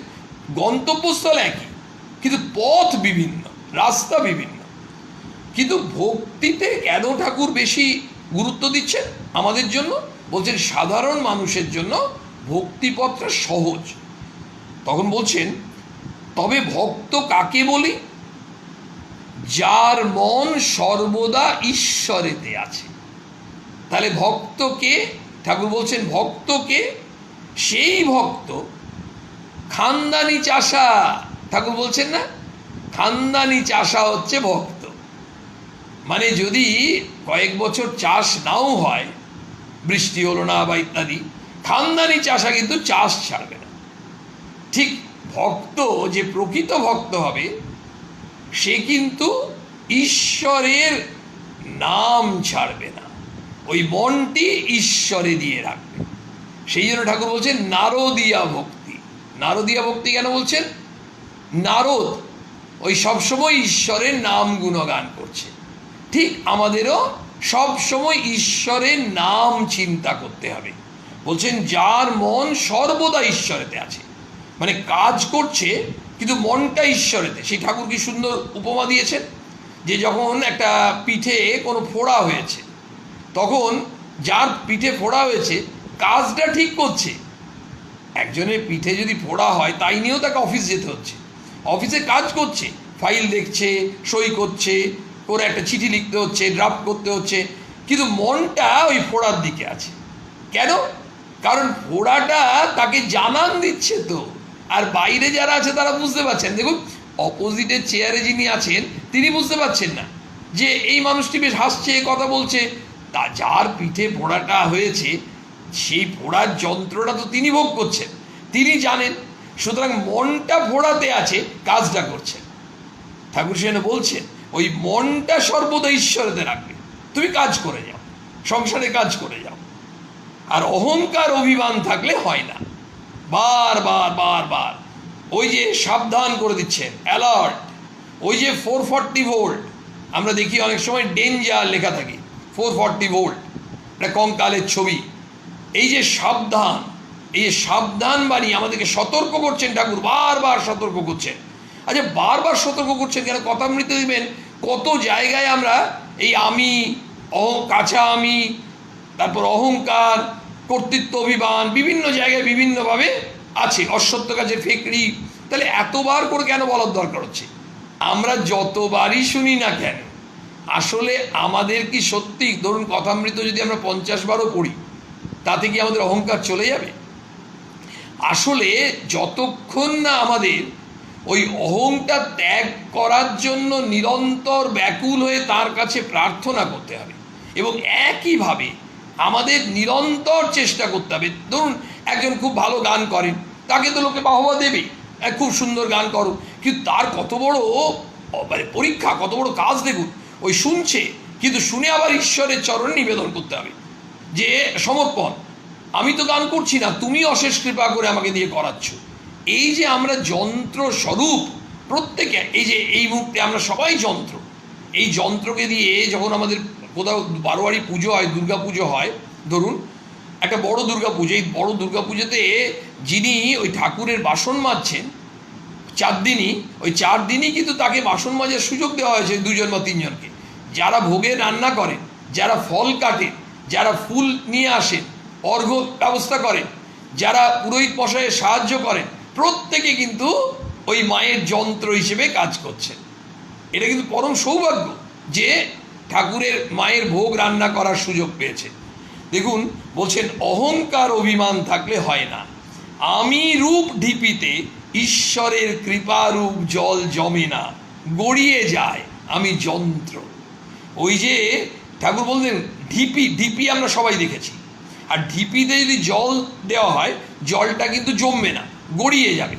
গন্তব্যস্থল একই, কিন্তু পথ বিভিন্ন, রাস্তা বিভিন্ন। কিন্তু ভক্তিতে কেন ঠাকুর বেশি গুরুত্ব দিচ্ছেন আমাদের জন্য? বলছেন সাধারণ মানুষের জন্য ভক্তিপথটা সহজ। তখন বলছেন তবে ভক্ত কাকে বলি? যার মন সর্বদা ঈশ্বরেতে আছে। তাহলে ভক্তকে, ঠাকুর বলছেন ভক্তকে, সেই ভক্ত খানদানি চাষা। ঠাকুর বলছেন না, খানদানি চাষা হচ্ছে ভক্ত। মানে যদি কয়েক বছর চাষ নাও হয়, বৃষ্টি হলো না বা ইত্যাদি, খানদানি চাষা কিন্তু চাষ ছাড়বে না। ঠিক ভক্ত যে প্রকৃত ভক্ত হবে, সে কিন্তু ঈশ্বরের নাম ছাড়বে না, ওই মনটি ঈশ্বরে দিয়ে রাখবে। সেই জন্য ঠাকুর বলছেন নারদিয়া ভক্তি। নারদিয়া ভক্তি কেন বলছেন? নারদ ওই সবসময় ঈশ্বরের নাম গুণগান করছে, ঠিক আমাদেরও সবসময় ঈশ্বরের নাম চিন্তা করতে হবে। বলছেন যার মন সর্বদা ঈশ্বরেতে আছে, মানে কাজ করছে কিন্তু মনটা ঈশ্বরেতে। সেই ঠাকুর কি সুন্দর উপমা দিয়েছেন, যে যখন একটা পিঠে কোনো ফোড়া হয়েছে, তখন যার পিঠে ফোড়া হয়েছে কাজটা ঠিক করছে। একজনের পিঠে যদি ফোড়া হয়, তাই নিয়েও তাকে অফিস যেতে হচ্ছে, অফিসে কাজ করছে, ফাইল দেখছে, সই করছে, করে একটা চিঠি লিখতে হচ্ছে, ড্রাফট করতে হচ্ছে, কিন্তু মনটা ওই ফোড়ার দিকে আছে। কেন? কারণ ফোড়াটা তাকে জানান দিচ্ছে তো। আর বাইরে যারা আছে তারা বুঝতে পারছেন। দেখুন অপোজিটের চেয়ারে যিনি আছেন তিনি বুঝতে পারছেন না যে এই মানুষটি বেশ হাসছে, কথা বলছে। তা যার পিঠে ফোড়াটা হয়েছে সেই ফোড়ার যন্ত্রটা তো তিনি ভোগ করছেন, তিনি জানেন। সুতরাং মনটা ফোড়াতে আছে, কাজটা করছেন। ঠাকুর সেখানে বলছেন ওই মনটা সর্বদা ঈশ্বরেতে রাখবে, তুমি কাজ করে যাও, সংসারে কাজ করে যাও। আর অহংকার অভিমান থাকলে হয় না। বারবার বারবার ওই যে সাবধান করে দিচ্ছেন, অ্যালার্ট। ওই যে 440 ভোল্ট, আমরা দেখি অনেক সময় ডেঞ্জার লেখা থাকে, 440 ভোল্ট, এটা কঙ্কালের ছবি। এই যে সাবধান, এই যে সাবধান বাণী আমাদেরকে সতর্ক করছেন ঠাকুর, বারবার সতর্ক করছেন। আচ্ছা বারবার সতর্ক করছেন কেন? কথামৃতে দিবেন কত জায়গায় আমরা এই আমি, কাঁচা আমি, তারপর অহংকার, কর্তৃত্ব অভিমান, বিভিন্ন জায়গায় বিভিন্নভাবে আছে, অসত্য কাজে ফেকড়ি। তাহলে এতবার করে কেন বলার দরকার হচ্ছে? আমরা যতবারই শুনি না কেন, আসলে আমাদের কি সত্যি, ধরুন কথামৃত যদি আমরা 50 বারও পড়ি, তাতে কি আমাদের অহংকার চলে যাবে? আসলে যতক্ষণ না আমাদের ওই অহংকার ত্যাগ করার জন্য নিরন্তর ব্যাকুল হয়ে তার কাছে প্রার্থনা করতে হবে, এবং একইভাবে আমাদের নিরন্তর চেষ্টা করতে হবে। ধরুন একজন খুব ভালো গান করেন, তাকে তো লোকে বাহবা দেবে, খুব সুন্দর গান করো, কিন্তু তার কত বড় মানে পরীক্ষা, কত বড় কাজ দেখুন। ওই শুনছে, কিন্তু শুনে আবার ঈশ্বরের চরণে নিবেদন করতে হবে যে সমর্পণ, আমি তো গান করছি না, তুমি অশেষ কৃপা করে আমাকে দিয়ে করাচ্ছ। এই যে আমরা যন্ত্র স্বরূপ প্রত্যেকে, এই যে এই মুহূর্তে আমরা সবাই যন্ত্র, এই যন্ত্রকে দিয়ে যখন আমাদের কোথাও বারোয়ারি পুজো হয়, দুর্গা পুজো হয়, ধরুন একটা বড় দুর্গা পুজো, এই বড় দুর্গা পুজোতে যিনি ওই ঠাকুরের বাসন মাজছেন 4 দিনই, ওই 4 দিনই কিন্তু তাকে বাসন মাজার সুযোগ দেওয়া হয়েছে 2 জন বা 3 জনকে। যারা ভোগে রান্না করেন, যারা ফল কাটেন, যারা ফুল নিয়ে আসেন, অর্ঘ্য ব্যবস্থা করেন, যারা পুরোহিত মশাইয়ের সাহায্য করেন, প্রত্যেকে কিন্তু ওই মায়ের যন্ত্র হিসেবে কাজ করছেন। এটা কিন্তু পরম সৌভাগ্য যে ঠাকুরের মায়ের ভোগ রান্না করার সুযোগ পেয়েছে। দেখুন বলছেন অহংকার অভিমান থাকলে হয় না, আমি রূপ ঢিপিতে ঈশ্বরের কৃপারূপ জল জমে না, গড়িয়ে যায় আমি যন্ত্র। ওই যে ঠাকুর বললেন ঢিপি, ঢিপি আমরা সবাই দেখেছি, আর ঢিপিতে যদি জল দেওয়া হয় জলটা কিন্তু জমবে না, গড়িয়ে যাবে।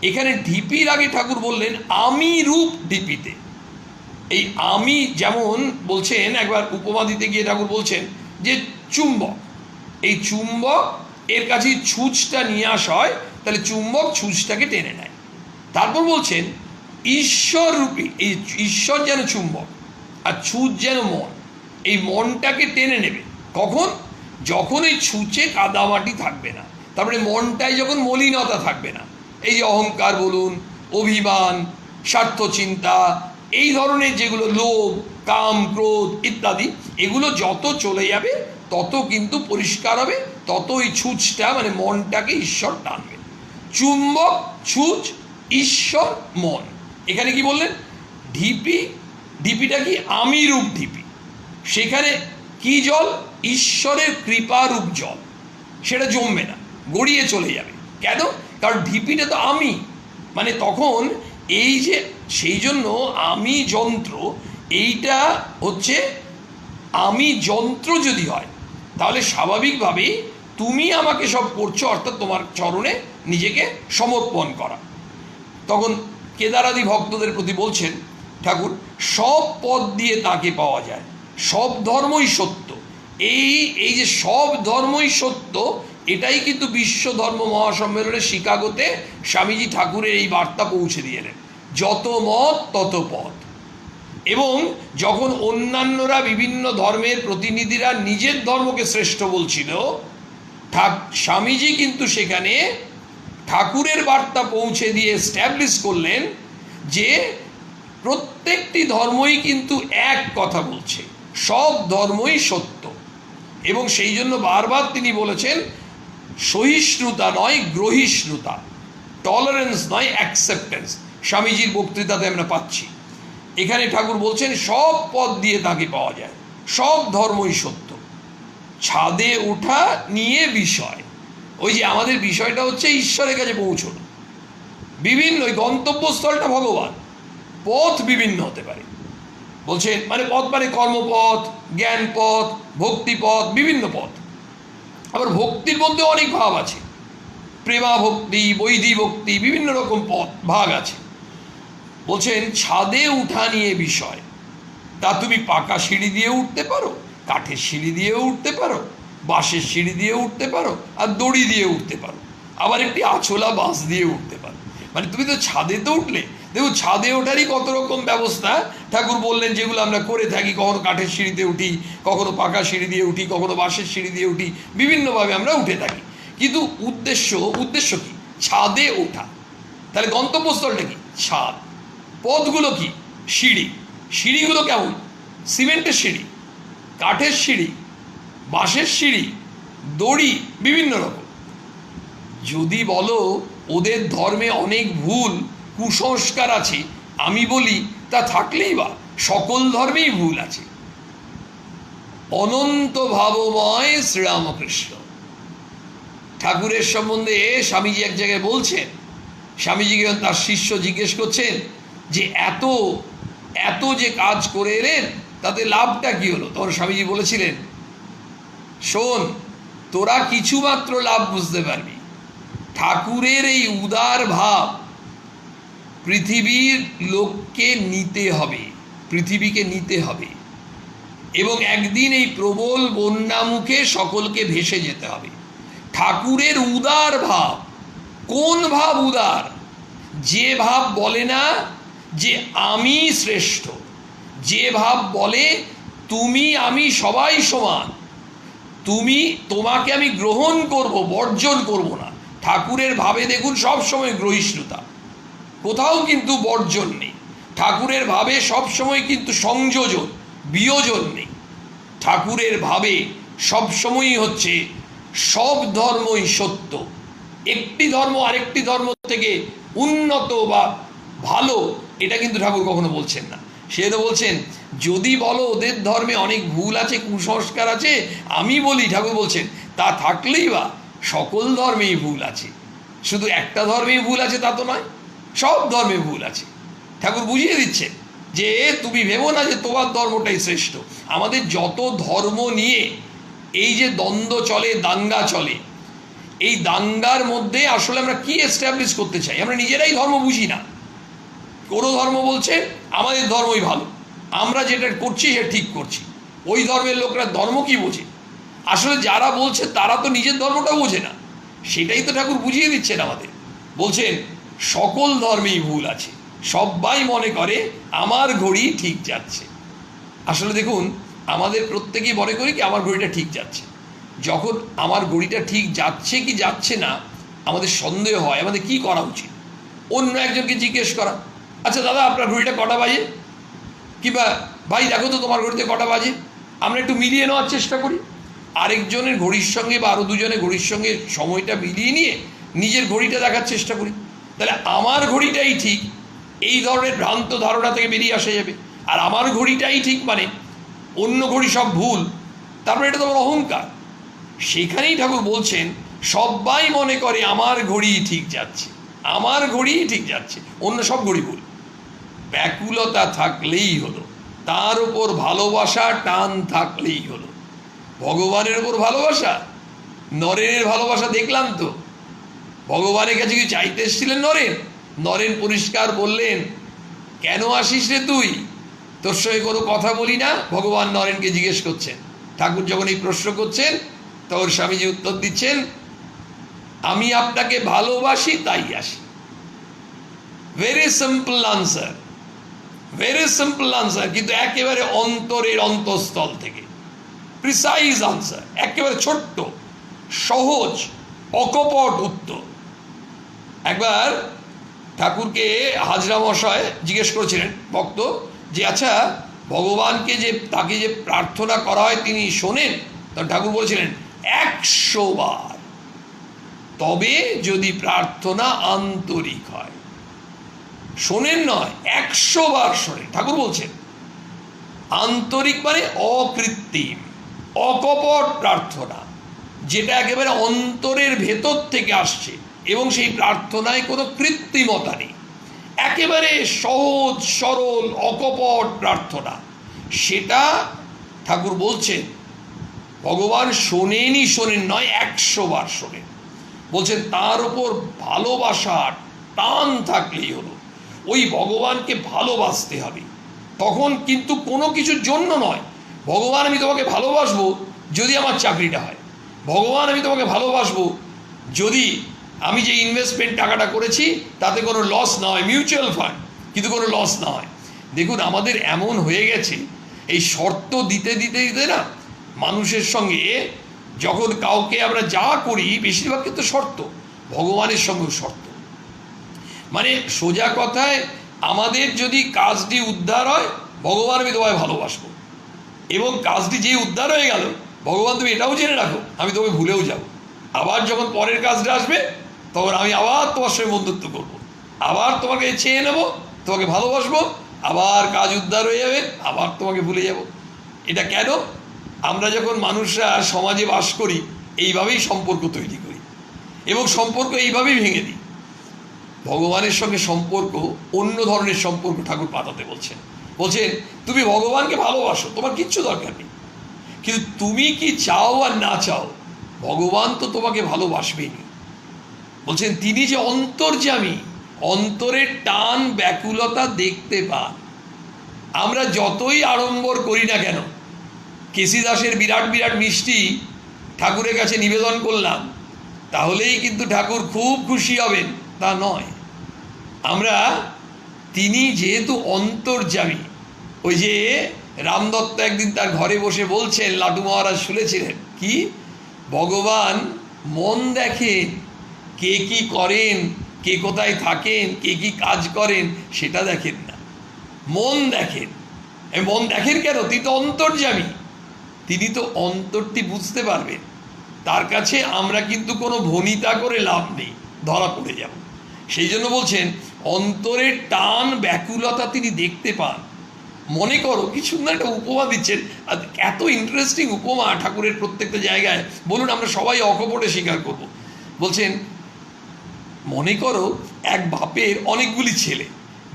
এখানে ঢিপির আগে ঠাকুর বললেন আমি রূপ ঢিপিতে। এই আমি যেমন বলছেন, একবার উপমা দিতে গিয়ে ঠাকুর বলছেন যে চুম্বক, এই চুম্বক এর কাছে ছুঁচটা নিয়ে আসা হয়, তাহলে চুম্বক ছুঁচটাকে টেনে নেয়। তারপর বলছেন ঈশ্বর রূপী এই ঈশ্বর যেন চুম্বক আর ছুঁচ যেন মন, এই মনটাকে টেনে নেবে। কখন? যখন এই ছুঁচে কাদামাটি থাকবে না, তারপরে মনটায় যখন মলিনতা থাকবে না, এই যে অহংকার বলুন, অভিমান, স্বার্থ চিন্তা, এই ধরনের যেগুলো লোভ, কাম, ক্রোধ ইত্যাদি, এগুলো যত চলে যাবে তত কিন্তু পরিষ্কার হবে, তত ওই ছুঁচটা মানে মনটাকে ঈশ্বর টানবে। চুম্বক, ছুঁচ, ঈশ্বর, মন। এখানে কি বললেন? ঢিপি, ঢিপিটা কি? আমি রূপ ঢিপি। সেখানে কি জল? ঈশ্বরের কৃপারূপ জল। সেটা জমবে না, গড়িয়ে চলে যাবে। কেন? কারণ ঢিপিটা তো আমি, মানে তখন এই যে সেই জন্য আমি যন্ত্র, এইটা হচ্ছে আমি যন্ত্র যদি হয় তাহলে স্বাভাবিকভাবেই তুমি আমাকে সব করছো, অর্থাৎ তোমার চরণে নিজেকে সমর্পণ করা। তখন কেদারাদি ভক্তদের প্রতি বলছেন ঠাকুর, সব পথ দিয়ে তাকে পাওয়া যায়, সব ধর্মই সত্য। এই যে সব ধর্মই সত্য, এটাই কিন্তু বিশ্ব ধর্ম মহাসম্মেলনে শিকাগোতে স্বামীজি ঠাকুরের এই বার্তা পৌঁছে দিয়েলেন, যত মত তত পথ। এবং যখন অন্যান্যরা বিভিন্ন ধর্মের প্রতিনিধিরা নিজের ধর্মকে শ্রেষ্ঠ বলছিল, স্বামীজি কিন্তু সেখানে ঠাকুরের বার্তা পৌঁছে দিয়ে এস্টাবলিশ করলেন যে প্রত্যেকটি ধর্মই কিন্তু এক কথা বলছে, সব ধর্মই সত্য। এবং সেই জন্য বারবার তিনি বলেছেন সহিষ্ণুতা নয় গ্রহিষ্ণুতা, টলারেন্স নয় অ্যাকসেপ্টেন্স। স্বামীজির বক্তৃতাতে আমরা পাচ্ছি। এখানে ঠাকুর বলছেন সব পথ দিয়ে তাকে পাওয়া যায়, সব ধর্মই সত্য। ছাদে ওঠা নিয়ে বিষয়, ওই যে আমাদের বিষয়টা হচ্ছে ঈশ্বরের কাছে পৌঁছনো। বিভিন্ন ওই গন্তব্যস্থলটা ভগবান, পথ বিভিন্ন হতে পারে। বলছেন মানে পথ মানে কর্মপথ, জ্ঞান পথ, ভক্তি পথ, বিভিন্ন পথ। আবার ভক্তির মধ্যে অনেক ভাব আছে, প্রেমা ভক্তি, বৈধি ভক্তি, বিভিন্ন রকম পথ ভাগ আছে। বলছেন ছাদে উঠা নিয়ে বিষয়, তা তুমি পাকা সিঁড়ি দিয়ে উঠতে পারো, কাঠের সিঁড়ি দিয়েও উঠতে পারো, বাঁশের সিঁড়ি দিয়ে উঠতে পারো, আর দড়ি দিয়ে উঠতে পারো, আবার একটি আছলা বাঁশ দিয়ে উঠতে পারো। মানে তুমি তো ছাদে তো উঠলে। দেখুন ছাদে ওঠারই কত রকম ব্যবস্থা ঠাকুর বললেন, যেগুলো আমরা করে থাকি। কখনো কাঠের সিঁড়িতে উঠি, কখনো পাকা সিঁড়ি দিয়ে উঠি, কখনো বাঁশের সিঁড়ি দিয়ে উঠি, বিভিন্নভাবে আমরা উঠে থাকি। কিন্তু উদ্দেশ্য কি? ছাদে ওঠা। তাহলে গন্তব্যস্থলটা কি? ছাদ। পথগুলো কি? সিঁড়ি। সিঁড়িগুলো কেমন? সিমেন্টের সিঁড়ি, কাঠের সিঁড়ি, বাঁশের সিঁড়ি, দড়ি, বিভিন্ন রকম। যদি বলো ওদের ধর্মে অনেক ভুল কুসংস্কার আছে, আমি বলি তা থাকলেই বা সকল ধর্মেই ভুল আছে। অনন্ত ভাবময় শ্রীরামকৃষ্ণ ঠাকুরের সম্বন্ধে স্বামীজি এক জায়গায় বলছেন, স্বামীজিকে তার শিষ্য জিজ্ঞেস করছেন যে এত এত যে কাজ করে এলেন তাতে লাভটা কি হলো? তখন স্বামীজি বলেছিলেন, শোন, তোরা কিছুমাত্র লাভ বুঝতে পারবি। ঠাকুরের এই উদার ভাব পৃথিবীর লোককে নিতে হবে, পৃথিবীকে নিতে হবে, এবং একদিন এই প্রবল বন্যা মুখে সকলকে ভেসে যেতে হবে। ঠাকুরের উদার ভাব, কোন ভাব উদার? যে ভাব বলে না যে আমি শ্রেষ্ঠ, যে ভাব বলে তুমি আমি সবাই সমান, তোমাকে আমি গ্রহণ করব, বর্জন করব না। ঠাকুরের ভাবে দেখুন সবসময় গ্রহিষ্ণুতা, কোথাও কিন্তু বর্জন নেই। ঠাকুরের ভাবে সবসময় কিন্তু সংযোজন, বিয়োজন নেই। ঠাকুরের ভাবে সবসময়ই হচ্ছে সব ধর্মই সত্য। একটি ধর্ম আরেকটি ধর্ম থেকে উন্নত বা ভালো, এটা কিন্তু ঠাকুর কখনো বলছেন না। সে তো বলছেন যদি বলো ওদের ধর্মে অনেক ভুল আছে, কুসংস্কার আছে, আমি বলি, ঠাকুর বলছেন তা থাকলেই বা সকল ধর্মেই ভুল আছে। শুধু একটা ধর্মেই ভুল আছে তা তো নয়, সব ধর্মে ভুল আছে। ঠাকুর বুঝিয়ে দিচ্ছে যে তুমি ভেবো না যে তোমার ধর্মটাই শ্রেষ্ঠ। আমাদের যত ধর্ম নিয়ে এই যে দ্বন্দ্ব চলে, দাঙ্গা চলে, এই দাঙ্গার মধ্যে আসলে আমরা কি এস্টাবলিশ করতে চাই? আমরা নিজেরাই ধর্ম বুঝি না। কোনো ধর্ম বলছে আমাদের ধর্মই ভালো, আমরা যেটা করছি সেটা ঠিক করছি। ওই ধর্মের লোকরা ধর্ম কি বোঝে? আসলে যারা বলছে তারা তো নিজের ধর্মটা বোঝে না, সেটাই তো ঠাকুর বুঝিয়ে দিচ্ছেন আমাদের। বলছেন সকল ধর্মেই ভুল আছে, সবাই মনে করে আমার ঘড়ি ঠিক যাচ্ছে। আসলে দেখুন, আমাদের প্রত্যেকেই মনে করি কি আমার ঘড়িটা ঠিক যাচ্ছে। যখন আমার ঘড়িটা ঠিক যাচ্ছে কি যাচ্ছে না আমাদের সন্দেহ হয়, আমাদের কি করা উচিত? অন্য একজনকে জিজ্ঞেস করা, আচ্ছা দাদা আপনার ঘড়িটা কটা বাজে, কিংবা ভাই দেখো তো তোমার ঘড়িতে কটা বাজে। আমরা একটু মিলিয়ে নেওয়ার চেষ্টা করি, আরেকজনের ঘড়ির সঙ্গে বা আরও দুজনের ঘড়ির সঙ্গে সময়টা মিলিয়ে নিয়ে নিজের ঘড়িটা দেখার চেষ্টা করি। তাহলে আমার ঘড়িটাই ঠিক, এই ধরনের ভ্রান্ত ধারণা থেকে বেরিয়ে আসা যাবে। আর আমার ঘড়িটাই ঠিক মানে অন্য ঘড়ি সব ভুল, তারপরে এটা তোমার অহংকার। সেখানেই ঠাকুর বলছেন সবাই মনে করে আমার ঘড়ি ঠিক যাচ্ছে, আমার ঘড়ি ঠিক যাচ্ছে, অন্য সব ঘড়ি ভুল। ব্যাকুলতা থাকলেই হলো, তার উপর ভালোবাসা টান থাকলেই হলো। ভগবানের উপর ভালোবাসা, নরেনের ভালোবাসা দেখলাম তো। ভগবানের কাছে কি চাইতে এসেছিলেন নরেন? নরেন পরিষ্কার বললেন, কেন আসিস রে তুই, তোর সঙ্গে কোনো কথা বলি না। ভগবান নরেনকে জিজ্ঞেস করছেন, ঠাকুর যখন এই প্রশ্ন করছেন তখন স্বামীজি উত্তর দিচ্ছেন, আমি আপনাকে ভালোবাসি তাই আসি। Very simple answer, very simple answer, কিন্তু একেবারে অন্তরের অন্তঃস্থল থেকে প্রিসাইজ আনসার, একেবারে ছোট্ট সহজ অকপট উত্তর। একবার ঠাকুরকে হাজরা মশাই জিজ্ঞেস করেছিলেন ভক্ত, যে আচ্ছা ভগবানকে যে তাকে যে প্রার্থনা করা হয় তিনি শোনেন? তখন ঠাকুর বলেছিলেন 100 বার, তবে যদি প্রার্থনা আন্তরিক হয়। শোনেন নয়, 100 বার শোনেন। ঠাকুর বলছেন আন্তরিক মানে অকৃত্রিম অকপট প্রার্থনা, যেটা একেবারে অন্তরের ভেতর থেকে আসছে এবং সেই প্রার্থনায় কোনো কৃত্রিমতা নেই, একেবারে সহজ সরল অকপট প্রার্থনা, সেটা ঠাকুর বলছেন ভগবান শোনেনই শোনেন নয়, 100 বার শোনেন। বলছেন তার উপর ভালোবাসার টান থাকলেই হলো। ওই ভগবানকে ভালোবাসতে হবে, তখন কিন্তু কোনো কিছুর জন্য নয়। ভগবান আমি তোমাকে ভালোবাসবো যদি আমার চাকরিটা হয়, ভগবান আমি তোমাকে ভালোবাসবো যদি আমি যে ইনভেস্টমেন্ট টাকাটা করেছি তাতে কোনো লস না হয়, মিউচুয়াল ফান্ড, কিন্তু কোনো লস না হয়। দেখুন আমাদের এমন হয়ে গেছে, এই শর্ত দিতে দিতে দিতে না মানুষের সঙ্গে যখন কাউকে আমরা যা করি বেশিরভাগ কিন্তু শর্ত, ভগবানের সঙ্গেও শর্ত। মানে সোজা কথায় আমাদের যদি কাজটি উদ্ধার হয়, ভগবান আমি তোমায় ভালোবাসবো, এবং কাজটি যে উদ্ধার হয়ে গেল, ভগবান তুমি এটাও জেনে রাখো আমি তোমাকে ভুলেও যাব, আবার যখন পরের কাজটা আসবে তখন আমি আবার তোমার সঙ্গে বন্ধুত্ব করব, আবার তোমাকে চেয়ে নেবো, তোমাকে ভালোবাসবো, আবার কাজ উদ্ধার হয়ে যাবে, আবার তোমাকে ভুলে যাব। এটা কেন? আমরা যখন মানুষরা সমাজে বাস করি এইভাবেই সম্পর্ক তৈরি করি এবং সম্পর্ক এইভাবেই ভেঙে দিই। ভগবানের সঙ্গে সম্পর্ক অন্য ধরনের সম্পর্ক ঠাকুর পাতাতে বলছেন। বলছেন তুমি ভগবানকে ভালোবাসো, তোমার কিচ্ছু দরকার নেই, কিন্তু তুমি কি চাও আর না চাও ভগবান তো তোমাকে ভালোবাসবেই। বলছেন তিনি যে অন্তর্যামী, অন্তরের টান ব্যাকুলতা দেখতে পান। আমরা যতই আড়ম্বর করি না কেন, কেসি দাসের বিরাট বিরাট মিষ্টি ঠাকুরের কাছে নিবেদন করলাম তাহলেই কিন্তু ঠাকুর খুব খুশি হবেন তা নয়। আমরা তিনি যেহেতু অন্তর্যামী, ওই যে রামদত্ত একদিন তার ঘরে বসে বলছেন, লাটু মহারাজ শুনেছিলেন কি, ভগবান মন দেখেন, কে কি করেন, কে কোথায় থাকেন, কে কি কাজ করেন সেটা দেখেন না, মন দেখেন। মন দেখেন কেন? তিনি তো অন্তর্যামী, তিনি তো অন্তরটি বুঝতে পারবেন। তার কাছে আমরা কিন্তু কোনো ভনিতা করে লাভ নেই, ধরা পড়ে যাব। সেই জন্য বলছেন অন্তরের টান ব্যাকুলতা তিনি দেখতে পান। মনে করো কি সুন্দর একটা উপমা দিচ্ছেন, আর এত ইন্টারেস্টিং উপমা ঠাকুরের প্রত্যেকটা জায়গায়। বলুন আমরা সবাই অকপটে স্বীকার করব। বলছেন মনে করো এক বাপের অনেকগুলি ছেলে,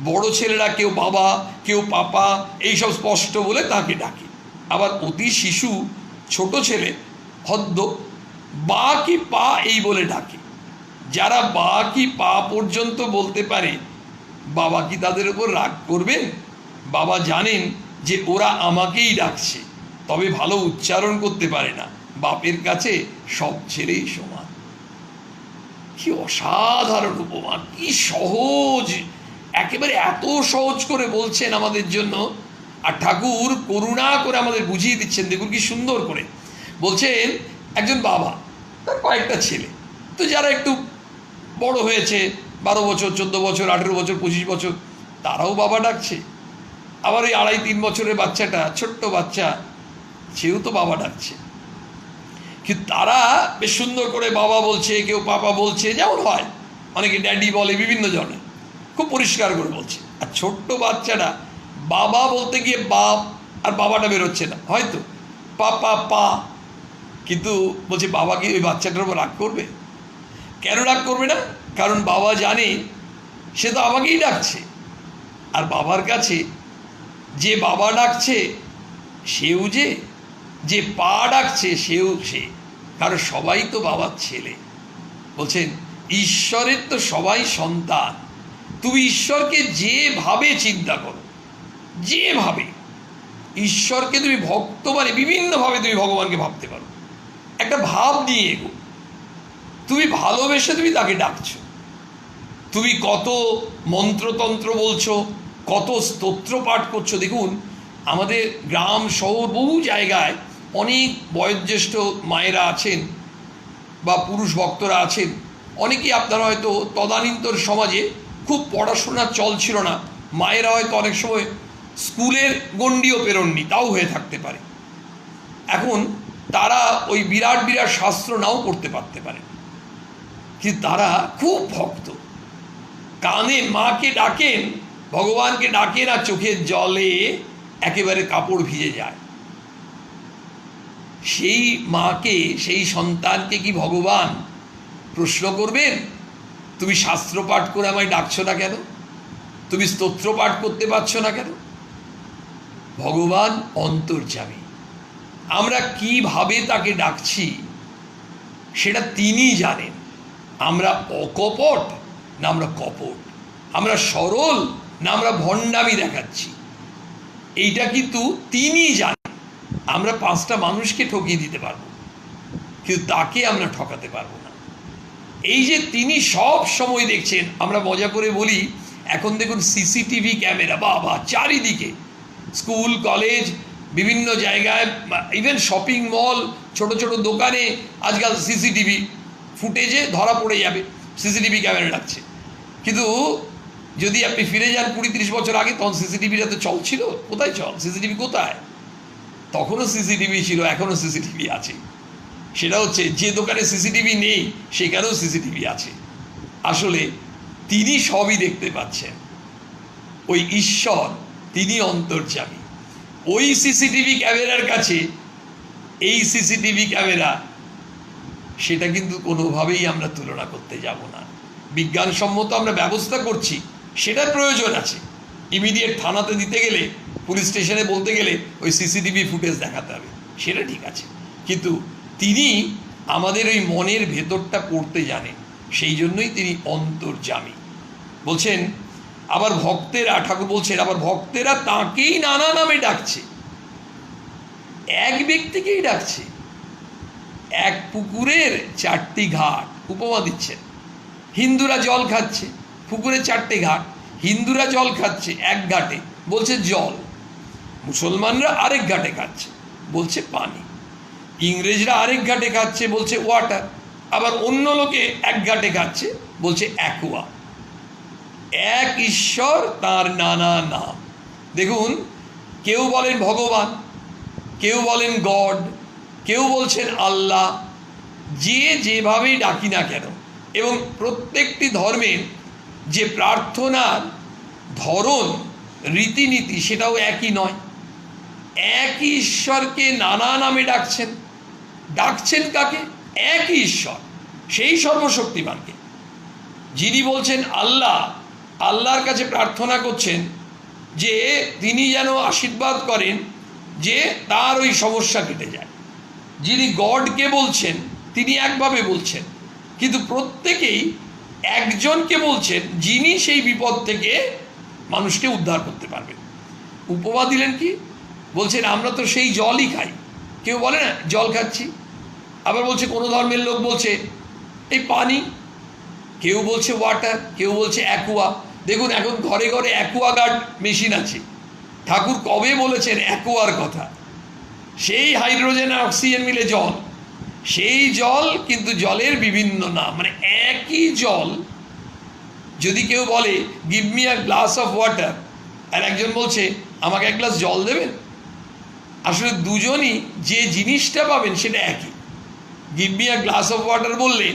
বড় ছেলেরা কেউ বাবা কেউ পাপা এইসব স্পষ্ট বলে তাকে ডাকে, আবার অতি শিশু ছোট ছেলে হদ্দ বা কি পা এই বলে ডাকে। যারা বা কি পা পর্যন্ত বলতে পারে, বাবা কি তাদের উপর রাগ করবেন? বাবা জানেন যে ওরা আমাকেই ডাকছে, তবে ভালো উচ্চারণ করতে পারে না, বাপের কাছে সব ছেলেই সমান। কি অসাধারণ উপমা, কি সহজ, একেবারে এত সহজ করে বলছেন আমাদের জন্য। আর ঠাকুর করুণা করে আমাদের বুঝিয়ে দিচ্ছেন, দেখুন কি সুন্দর করে বলছেন। একজন বাবা, তার কয়েকটা ছেলে, তো যারা একটু বড় হয়েছে, 12 বছর, 14 বছর, 18 বছর, 25 বছর, তারাও বাবা ডাকছে। আবার ওই 2.5-3 বছরের বাচ্চাটা, ছোট্ট বাচ্চা, সেও তো বাবা ডাকছে। কিন্তু তারা বেশ সুন্দর করে বাবা বলছে, কেউ পাপা বলছে, যেমন হয়, অনেকে ড্যাডি বলে, বিভিন্ন জনের, খুব পরিষ্কার করে বলছে। আর ছোট্ট বাচ্চাটা বাবা বলতে গিয়ে বাপ আর বাবাটা বেরোচ্ছে না, হয়তো পাপা পা, কিন্তু বলছে বাবা কি ওই বাচ্চাটার উপর রাগ করবে? কেন রাগ করবে না? কারণ বাবা জানে সে তো আমাকেই ডাকছে। আর বাবার কাছে যে বাবা ডাকছে সেও যে পা ডাকছে সেও সে, কারণ সবাই তো বাবার ছেলে। বলছেন ঈশ্বরের তো সবাই সন্তান। তুমি ঈশ্বরকে যেভাবে চিন্তা করো, যেভাবে ঈশ্বরকে তুমি ভক্ত, মানে বিভিন্নভাবে তুমি ভগবানকে ভাবতে পারো, একটা ভাব নিয়ে এগো। তুমি ভালোবেসে তুমি তাকে ডাকছো। তুমি কত মন্ত্রতন্ত্র বলছো, কত স্তোত্র পাঠ করছো। দেখুন আমাদের গ্রাম শহর বহু জায়গায় অনেক বয়োজ্যেষ্ঠ মায়েরা আছেন বা পুরুষ ভক্তরা আছেন। অনেকেই আপনারা হয়তো তদানীন্তন সমাজে খুব পড়াশোনার চল ছিল না, মায়েরা হয়তো অনেক সময় স্কুলের গণ্ডিও পেরোননি, তাও হয়ে থাকতে পারে। এখন তারা ওই বিরাট বিরাট শাস্ত্র নাও পড়তে পারতে পারে, কিন্তু তারা খুব ভক্ত। কানে মাকে ডাকেন, ভগবানকে ডাকেন, আর চোখের জলে একেবারে কাপড় ভিজে যায়। সেই মাকে, সেই সন্তানকে কি ভগবান প্রশ্ন করবেন, তুমি শাস্ত্র পাঠ করে আমায় ডাকছো না কেন? তুমি স্তোত্র পাঠ করতে পারছো না কেন? ভগবান অন্তর্যামী, আমরা কিভাবে তাকে ডাকছি সেটা তিনি জানেন। আমরা অকপট না আমরা কপট, আমরা সরল না আমরা ভণ্ডামি দেখাচ্ছি, এইটা কিন্তু তিনি জানেন। আমরা 5টা মানুষকে ঠকিয়ে দিতে পারবো, কিন্তু তাকে আমরা ঠকাতে পারবো না। এই যে তিনি সব সময় দেখছেন। আমরা মজা করে বলি, এখন দেখুন সিসিটিভি ক্যামেরা, বাবা চারিদিকে, স্কুল কলেজ বিভিন্ন জায়গায়, ইভেন শপিং মল, ছোট ছোট দোকানে আজকাল সিসিটিভি ফুটেজে ধরা পড়ে যাবে, সিসিটিভি ক্যামেরা লাগছে। কিন্তু যদি আপনি ফিরে যান 20-30 বছর আগে, তখন সিসিটিভিটা তো চলছিল। কোথায় চল সিসিটিভি, কোথায়? তখনও সিসিটিভি ছিল, এখনও সিসিটিভি আছে। সেটা হচ্ছে যে দোকানে সিসিটিভি নেই সেখানেও সিসিটিভি আছে। আসলে তিনি সবই দেখতে পাচ্ছেন। ওই ঈশ্বর, তিনি অন্তর্যামী। ওই সিসিটিভি ক্যামেরার কাছে এই সিসিটিভি ক্যামেরা, সেটা কিন্তু কোনোভাবেই আমরা তুলনা করতে যাব না। বিজ্ঞানসম্মত আমরা ব্যবস্থা করছি, সেটার প্রয়োজন আছে। ইমিডিয়েট থানাতে দিতে গেলে, পুলিশ স্টেশনে বলতে গেলে ওই সিসিটিভি ফুটেজ দেখাতে হবে, সেটা ঠিক আছে। কিন্তু তিনি আমাদের ওই মনের ভেতরটা পড়তে জানেন, সেই জন্যই তিনি অন্তর্যামী। বলছেন আবার ভক্তেরা, ঠাকুর বলছেন আবার ভক্তেরা তাঁকেই নানা নামে ডাকছে। এক ব্যক্তিকেই ডাকছে। এক পুকুরের 4টি ঘাট, উপমা দিচ্ছেন। হিন্দুরা জল খাচ্ছে, পুকুরে 4টে ঘাট। হিন্দুরা জল খাচ্ছে এক ঘাটে, বলছে জল। মুসলমানরা আরেক ঘাটে খাচ্ছে, বলছে পানি। ইংরেজরা আরেক ঘাটে খাচ্ছে, বলছে ওয়াটার। আবার অন্য লোকে এক ঘাটে খাচ্ছে, বলছে অ্যাকুয়া। এক ঈশ্বর, তার নানা নাম। দেখুন, কেউ বলেন ভগবান, কেউ বলেন গড, কেউ বলছেন আল্লাহ, যে যেভাবেই ডাকি না কেন। এবং প্রত্যেকটি ধর্মের যে প্রার্থনার ধরন, রীতিনীতি, সেটাও একই নয়। একই ঈশ্বরকে নানা নামে ডাকছেন। ডাকছেন কাকে? একই ঈশ্বর, সেই সর্বশক্তিমানকে। যিনি বলছেন আল্লাহ, আল্লাহর কাছে প্রার্থনা করছেন যে তিনি যেন আশীর্বাদ করেন যে তার ওই সমস্যা কেটে যায়। যিনি গডকে বলছেন তিনি একভাবে বলছেন, কিন্তু প্রত্যেকেই একজনকে বলছেন যিনি সেই বিপদ থেকে মানুষকে উদ্ধার করতে পারবেন। উপমা দিলেন কি? বলছেন আমরা তো সেই জলই খাই। কেউ বলে না জল খাচ্ছি, আবার বলছে কোনো ধর্মের লোক বলছে এই পানি, কেউ বলছে ওয়াটার, কেউ বলছে অ্যাকুয়া। দেখুন এখন ঘরে ঘরে অ্যাকুয়াগার্ড মেশিন আছে। ঠাকুর কবে বলেছেন অ্যাকুয়ার কথা? সেই হাইড্রোজেন আর অক্সিজেন মিলে জল, সেই জল কিন্তু জলের বিভিন্ন নাম, মানে একই জল। যদি কেউ বলে give me a glass of water, আর একজন বলছে আমাকে এক গ্লাস জল দেবেন, আসলে দুজনই যে জিনিসটা পাবেন সেটা একই। Give me a glass of water বললে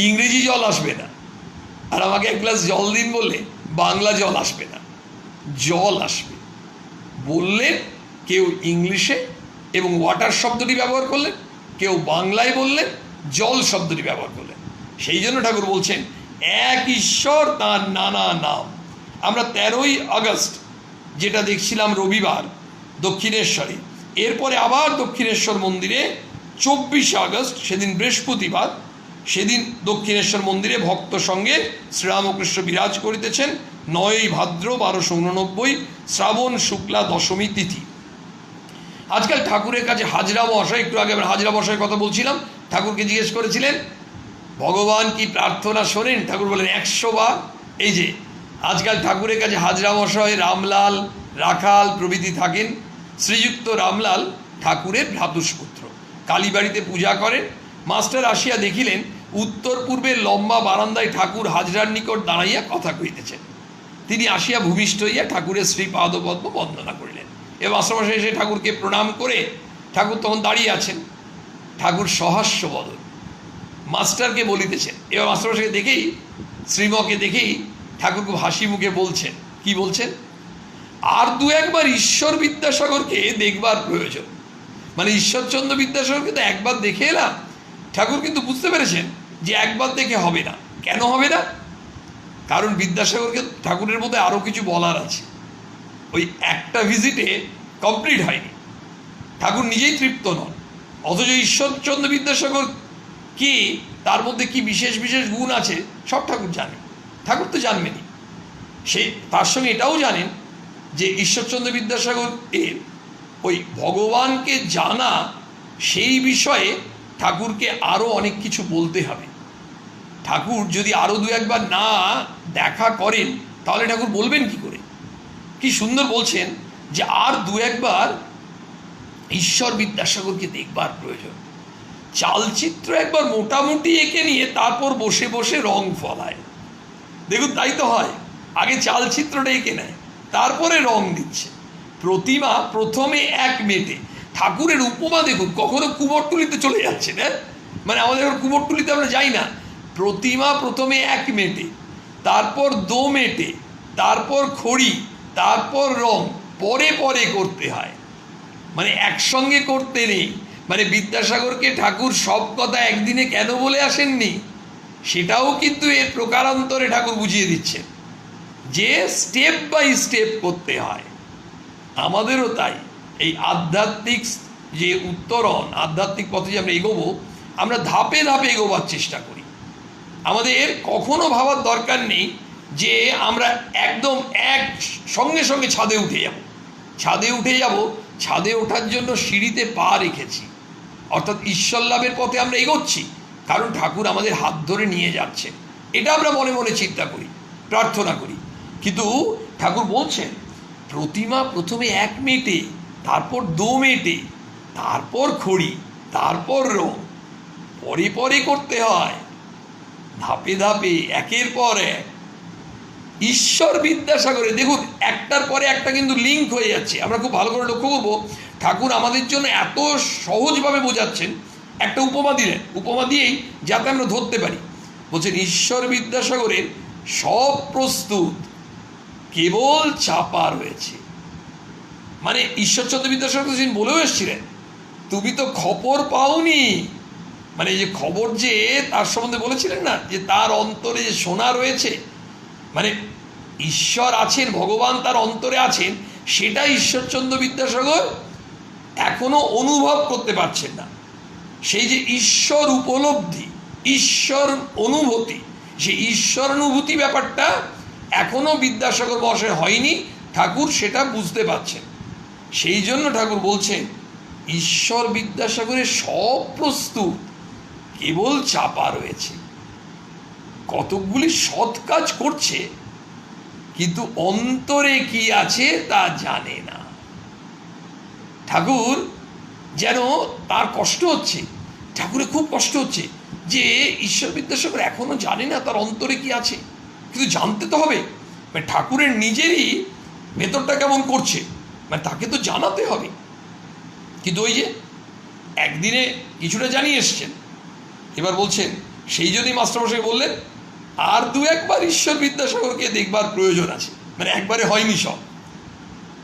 ইংরেজি জল আসবে না, আর আমাকে এক গ্লাস জল দিন বললে বাংলা জল আসবে না, জল আসবে। বললেন কেউ ইংলিশে এবং ওয়াটার শব্দটি ব্যবহার করলেন, কেউ বাংলায় বললেন জল শব্দটি ব্যবহার করলেন। সেই জন্য ঠাকুর বলছেন এক ঈশ্বর তার নানা নাম। আমরা 13ই আগস্ট যেটা দেখছিলাম রবিবার দক্ষিণেশ্বরে, এরপরে আবার দক্ষিণেশ্বর মন্দিরে 24 আগস্ট সেদিন বৃহস্পতিবার, সেদিন দক্ষিণেশ্বর মন্দিরে ভক্ত সঙ্গে শ্রীরামকৃষ্ণ বিরাজ করিতেছেন। 9ই ভাদ্র 1289 শ্রাবণ শুক্লা দশমী তিথি। আজকাল ঠাকুরের কাছে হাজরা মহাশয়, একটু আগে আমরা হাজরা মহাশয়ের কথা বলছিলাম, ঠাকুরকে জিজ্ঞেস করেছিলেন ভগবান কি প্রার্থনা শোনেন? ঠাকুর বলেন 100 বার। এই যে আজকাল ঠাকুরের কাছে হাজরা মহাশয়, রামলাল, রাখাল প্রভৃতি থাকেন। শ্রীযুক্ত রামলাল ঠাকুরের ভ্রাতুষ্পুত্র, কালীবাড়িতে পূজা করেন। মাস্টার আসিয়া দেখিলেন উত্তর পূর্বের লম্বা বারান্দায় ঠাকুর হাজরার নিকট দাঁড়াইয়া কথা কহিতেছেন। তিনি আসিয়া ভূমিষ্ঠ হইয়া ঠাকুরের শ্রীপাদপদ্ম বন্দনা করিলেন এবং মাস্টারমশাই এসে ঠাকুরকে প্রণাম করে, ঠাকুর তখন দাঁড়িয়ে আছেন। ঠাকুর সহাস্য বদন মাস্টারকে বলিতেছেন। এবার মাস্টারমশাইকে দেখেই, শ্রীমকে দেখেই ঠাকুর খুব হাসি মুখে বলছেন, কি বলছেন? আর দু একবার ঈশ্বর বিদ্যাসাগরকে দেখবার প্রয়োজন। মানে ঈশ্বরচন্দ্র বিদ্যাসাগরকে তো একবার দেখে এলাম। ঠাকুর কিন্তু বুঝতে পেরেছেন যে একবার দেখে হবে না। কেন হবে না? কারণ বিদ্যাসাগরকে ঠাকুরের মধ্যে আরও কিছু বলার আছে, ওই একটা ভিজিটে কমপ্লিট হয়নি। ঠাকুর নিজেই তৃপ্ত নন, অথচ ঈশ্বরচন্দ্র বিদ্যাসাগর কি, তার মধ্যে কি বিশেষ বিশেষ গুণ আছে সব ঠাকুর জানেন। ঠাকুর তো জানবেনই, সেই তার সঙ্গে এটাও জানেন যে ঈশ্বরচন্দ্র বিদ্যাসাগর এর ওই ভগবানকে জানা, সেই বিষয়ে ঠাকুরকে আরও অনেক কিছু বলতে হবে। ঠাকুর যদি আরও দু একবার না দেখা করেন তাহলে ঠাকুর বলবেন কি করে? কি সুন্দর বলছেন যে আর দু একবার ঈশ্বর বিদ্যাসাগরকে দেখবার প্রয়োজন। চালচিত্র একবার মোটামুটি এঁকে নিয়ে তারপর বসে বসে রং ফলায়। দেখুন তাই তো হয়, আগে চালচিত্রটা এঁকে নেয়, তারপরে রং দিচ্ছে। প্রতিমা প্রথমে এক মেটে। ঠাকুরের উপমা দেখুন, কখনো কুমোরটুলিতে চলে যাচ্ছে না, মানে আমাদের কুমোরটুলিতে আমরা যাই না। প্রতিমা প্রথমে এক মেটে, তারপর দো মেটে, তারপর খড়ি, তারপর রং, পরে পরে করতে হয়, মানে একসঙ্গে করতে নেই। মানে বিদ্যাসাগরকে ঠাকুর সব কথা একদিনে কেন বলে আসেননি, সেটাও কিন্তু এর প্রকারান্তরে ঠাকুর বুঝিয়ে দিচ্ছেন যে স্টেপ বাই স্টেপ করতে হয়। আমাদেরও তাই, এই আধ্যাত্মিক যে উত্তরণ, আধ্যাত্মিক পথে যে আমরা এগোবো, আমরা ধাপে ধাপে এগোবার চেষ্টা করি। আমাদের কখনো ভাবার দরকার নেই যে আমরা একদম এক সঙ্গে সঙ্গে ছাদে উঠে যাব। ছাদে ওঠার জন্য সিঁড়িতে পা রেখেছি, অর্থাৎ ঈশ্বর লাভের পথে আমরা এগোচ্ছি, কারণ ঠাকুর আমাদের হাত ধরে নিয়ে যাচ্ছে। এটা আমরা মনে মনে চিন্তা করি, প্রার্থনা করি। কিন্তু ঠাকুর বলছেন প্রতিমা প্রথমে এক মেটে, তারপর দো মেটে, তারপর খড়ি, তারপর রং, পরে পরে করতে হয়, ধাপে ধাপে, একের পর এক। ঈশ্বর বিদ্যাসাগরে দেখুন একটার পরে একটা কিন্তু লিঙ্ক হয়ে যাচ্ছে। আমরা খুব ভালো করে লক্ষ্য করবো, ঠাকুর আমাদের জন্য এত সহজভাবে বোঝাচ্ছেন। একটা উপমা দিলেন, উপমা দিয়েই যাতে আমরা ধরতে পারি। বলছেন ঈশ্বর বিদ্যাসাগরের সব প্রস্তুত, কেবল চাপা রয়েছে। মানে ঈশ্বরচন্দ্র বিদ্যাসাগর যিনি বলেও এসেছিলেন তুমি তো খবর পাওনি, মানে এই যে খবর যে তার সম্বন্ধে বলেছিলেন না, যে তার অন্তরে যে সোনা রয়েছে, মানে ঈশ্বর আছেন, ভগবান তার অন্তরে আছেন, সেটা ঈশ্বরচন্দ্র বিদ্যাসাগর এখনো অনুভব করতে পারছেন না। সেই যে ঈশ্বর উপলব্ধি, ঈশ্বর অনুভূতি, সেই ঈশ্বর অনুভূতি ব্যাপারটা এখনো বিদ্যাসাগর মহাশয় হয়নি। ঠাকুর সেটা বুঝতে পারছেন। সেই জন্য ঠাকুর বলছেন ঈশ্বর বিদ্যাসাগরের সব প্রস্তুত, কেবল চাপা রয়েছে। কতকগুলি সৎ কাজ করছে, কিন্তু অন্তরে কি আছে তা জানে না। ঠাকুর যেন তার কষ্ট হচ্ছে, ঠাকুরের খুব কষ্ট হচ্ছে যে ঈশ্বর বিদ্যাসাগর এখনো জানে না তার অন্তরে কি আছে, কিন্তু জানতে তো হবে। মানে ঠাকুরের নিজেরই ভেতরটা কেমন করছে, মানে তাকে তো জানাতে হবে। কিন্তু ওই যে একদিনে কিছুটা জানিয়ে এসছেন, এবার বলছেন সেই যদি মাস্টারমশাই বললেন আর দু একবার ঈশ্বর বিদ্যাসাগরকে দেখবার প্রয়োজন আছে, মানে একবারে হয়নি সব।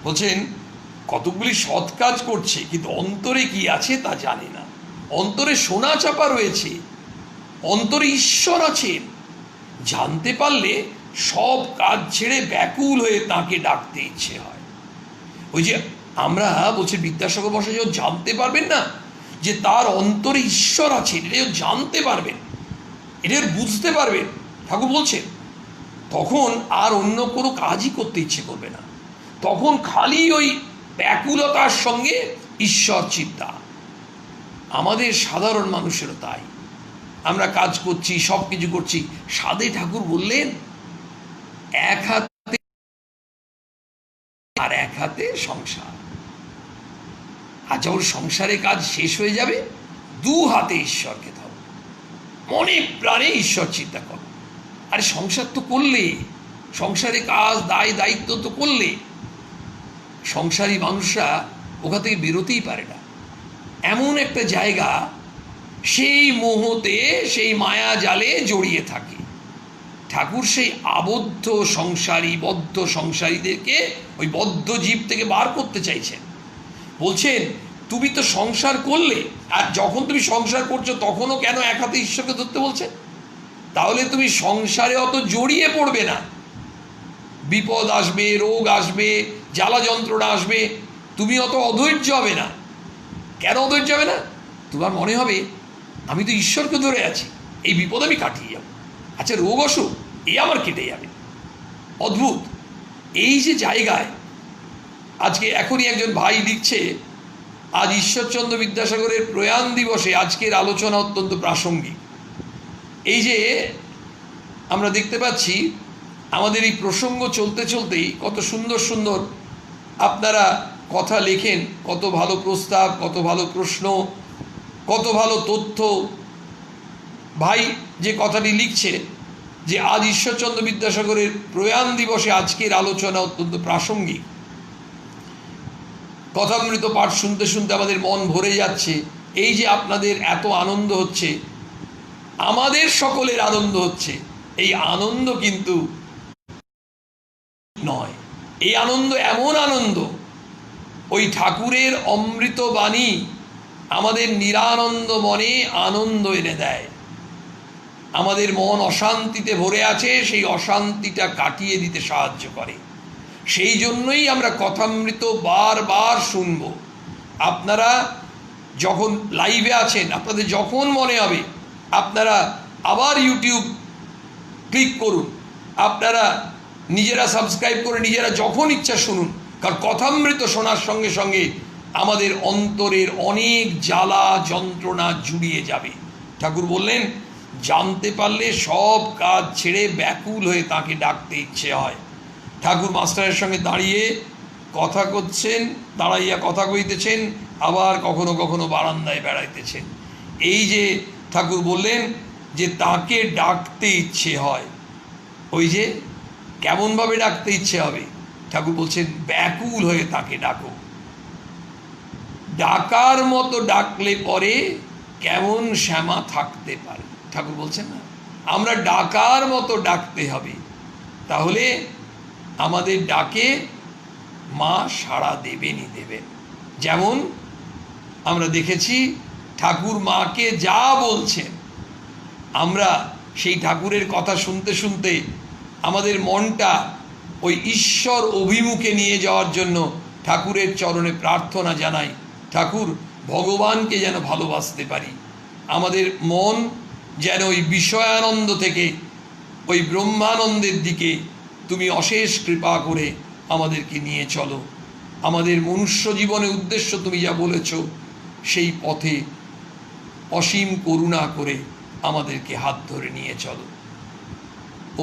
বলছেন কতকগুলি সৎ কাজ করছে, কিন্তু অন্তরে কি আছে তা জানে না। অন্তরে সোনা চাপা রয়েছে, অন্তরে ঈশ্বর আছেন। জানতে পারলে সব কাজ ছেড়ে ব্যাকুল হয়ে তাকে ডাকতে ইচ্ছে হয়। ওই যে আমরা বলছি বিদ্যাসাগর মশাই যখন জানতে পারবেন না যে তার অন্তরে ঈশ্বর আছেন, এটা যখন জানতে পারবেন, এটা বুঝতে পারবেন, ঠাকুর বলছেন তখন আর অন্য কোনো কাজই করতে ইচ্ছে করবে না। তখন খালি ওই ব্যাকুলতার সঙ্গে ঈশ্বর চিন্তা। আমাদের সাধারণ মানুষেরও তাই, আমরা কাজ করছি, সব কিছু করছি, সাধে ঠাকুর বললেন এক হাতে আর এক হাতে সংসার। আর যখন সংসারে কাজ শেষ হয়ে যাবে, দু হাতে ঈশ্বরকে ধরো, মনে প্রাণে ঈশ্বর চিন্তা করো। আরে সংসার তো করলে, সংসারে কাজ দায় দায়িত্ব তো করলে, সংসারী মানুষরা ওখান থেকে বেরোতেই পারে না। এমন একটা জায়গা, সেই মোহতে, সেই মায়া জালে জড়িয়ে থাকে। ঠাকুর সেই আবদ্ধ সংসারী, বদ্ধ সংসারীদেরকে ওই বদ্ধ জীব থেকে বার করতে চাইছেন। বলছেন তুমি তো সংসার করলে, আর যখন তুমি সংসার করছো তখনও কেন এক হাতে ঈশ্বরকে ধরতে বলছেন? তাহলে তুমি সংসারে অত জড়িয়ে পড়বে না। বিপদ আসবে, রোগ আসবে, জ্বালা যন্ত্রণা আসবে, তুমি অত অধৈর্য হবে না। কেন অধৈর্য হবে না? তোমার মনে হবে আমি তো ঈশ্বরকে ধরে আছি, এই বিপদ আমি কাটিয়ে যাব। আচ্ছা রোগ অসুখ এই আমার কেটে যাবে। অদ্ভুত এই যে জায়গায়। আজকে এখনই একজন ভাই লিখছে, আজ ঈশ্বরচন্দ্র বিদ্যাসাগরের প্রয়াণ দিবসে আজকের আলোচনা অত্যন্ত প্রাসঙ্গিক। এই যে আমরা দেখতে পাচ্ছি আমাদের এই প্রসঙ্গ চলতে চলতেই কত সুন্দর সুন্দর আপনারা কথা লেখেন, কত ভালো প্রস্তাব, কত ভালো প্রশ্ন, কত ভালো তথ্য। ভাই যে কথাটি লিখছে যে আজ ঈশ্বরচন্দ্র বিদ্যাসাগরের প্রয়াণ দিবসে আজকের আলোচনা অত্যন্ত প্রাসঙ্গিক। কথামৃত পাঠ শুনতে শুনতে আমাদের মন ভরে যাচ্ছে। এই যে আপনাদের এত আনন্দ হচ্ছে, আমাদের সকলের আনন্দ হচ্ছে, এই আনন্দ কিন্তু নয়। এই আনন্দ এমন আনন্দ, ওই ঠাকুরের অমৃত বাণী আমাদের নিরানন্দ মনে আনন্দ এনে দেয়। আমাদের মন অশান্তিতে ভরে আছে, সেই অশান্তিটা কাটিয়ে দিতে সাহায্য করে। সেই জন্যই আমরা কথামৃত বারবার শুনব। আপনারা যখন লাইভে আছেন, আপনাদের যখন মনে হবে আপনারা আবার ইউটিউব ক্লিক করুন, আপনারা নিজেরা সাবস্ক্রাইব করে নিজেরা যখন ইচ্ছা শুনুন। কারণ কথামৃত শোনার সঙ্গে সঙ্গে আমাদের অন্তরের অনেক জ্বালা যন্ত্রণা জুড়িয়ে যাবে। ঠাকুর বললেন জানতে পারলে সব কাজ ছেড়ে ব্যাকুল হয়ে তাকে ডাকতে ইচ্ছে হয়। ঠাকুর মাস্টারের সঙ্গে দাঁড়িয়ে কথা করছেন, দাঁড়াইয়া কথা কইতেছেন, আবার কখনো কখনো বারান্দায় বেড়াইতেছেন। এই যে ঠাকুর বললেন যে তাকে ডাকতে ইচ্ছে হয়, ওই যে কেমনভাবে ডাকতে ইচ্ছে হবে? ঠাকুর বলছেন ব্যাকুল হয়ে তাকে ডাকো। ডাকার মতো ডাকলে পরে কেমন শ্যামা থাকতে পারে? ঠাকুর বলছেন না, আমরা ডাকার মতো ডাকতে হবে, তাহলে আমাদের ডাকে মা সাড়া দেবেনই দেবেন। যেমন আমরা দেখেছি ঠাকুর মাকে যা বলছেন, আমরা সেই ঠাকুরের কথা শুনতে শুনতে আমাদের মনটা ওই ঈশ্বর অভিমুখে নিয়ে যাওয়ার জন্য ঠাকুরের চরণে প্রার্থনা জানাই। ঠাকুর ভগবানকে যেন ভালোবাসতে পারি, আমাদের মন যেন ওই বিষয়ানন্দ থেকে ওই ব্রহ্মানন্দের দিকে তুমি অশেষ কৃপা করে আমাদেরকে নিয়ে চলো। আমাদের মনুষ্য জীবনের উদ্দেশ্য তুমি যা বলেছ সেই পথে অসীম করুণা করে আমাদেরকে হাত ধরে নিয়ে চলো।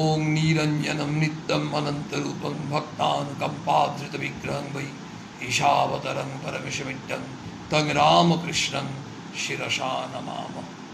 ওং নিরঞ্জনম নিত্যম অনন্তরূপং ভক্তানুকম্পাধৃত বিগ্রহং বৈ ঈশাবতরং পরমেশমিড্ডং তং রামকৃষ্ণং শিরসা নমামः।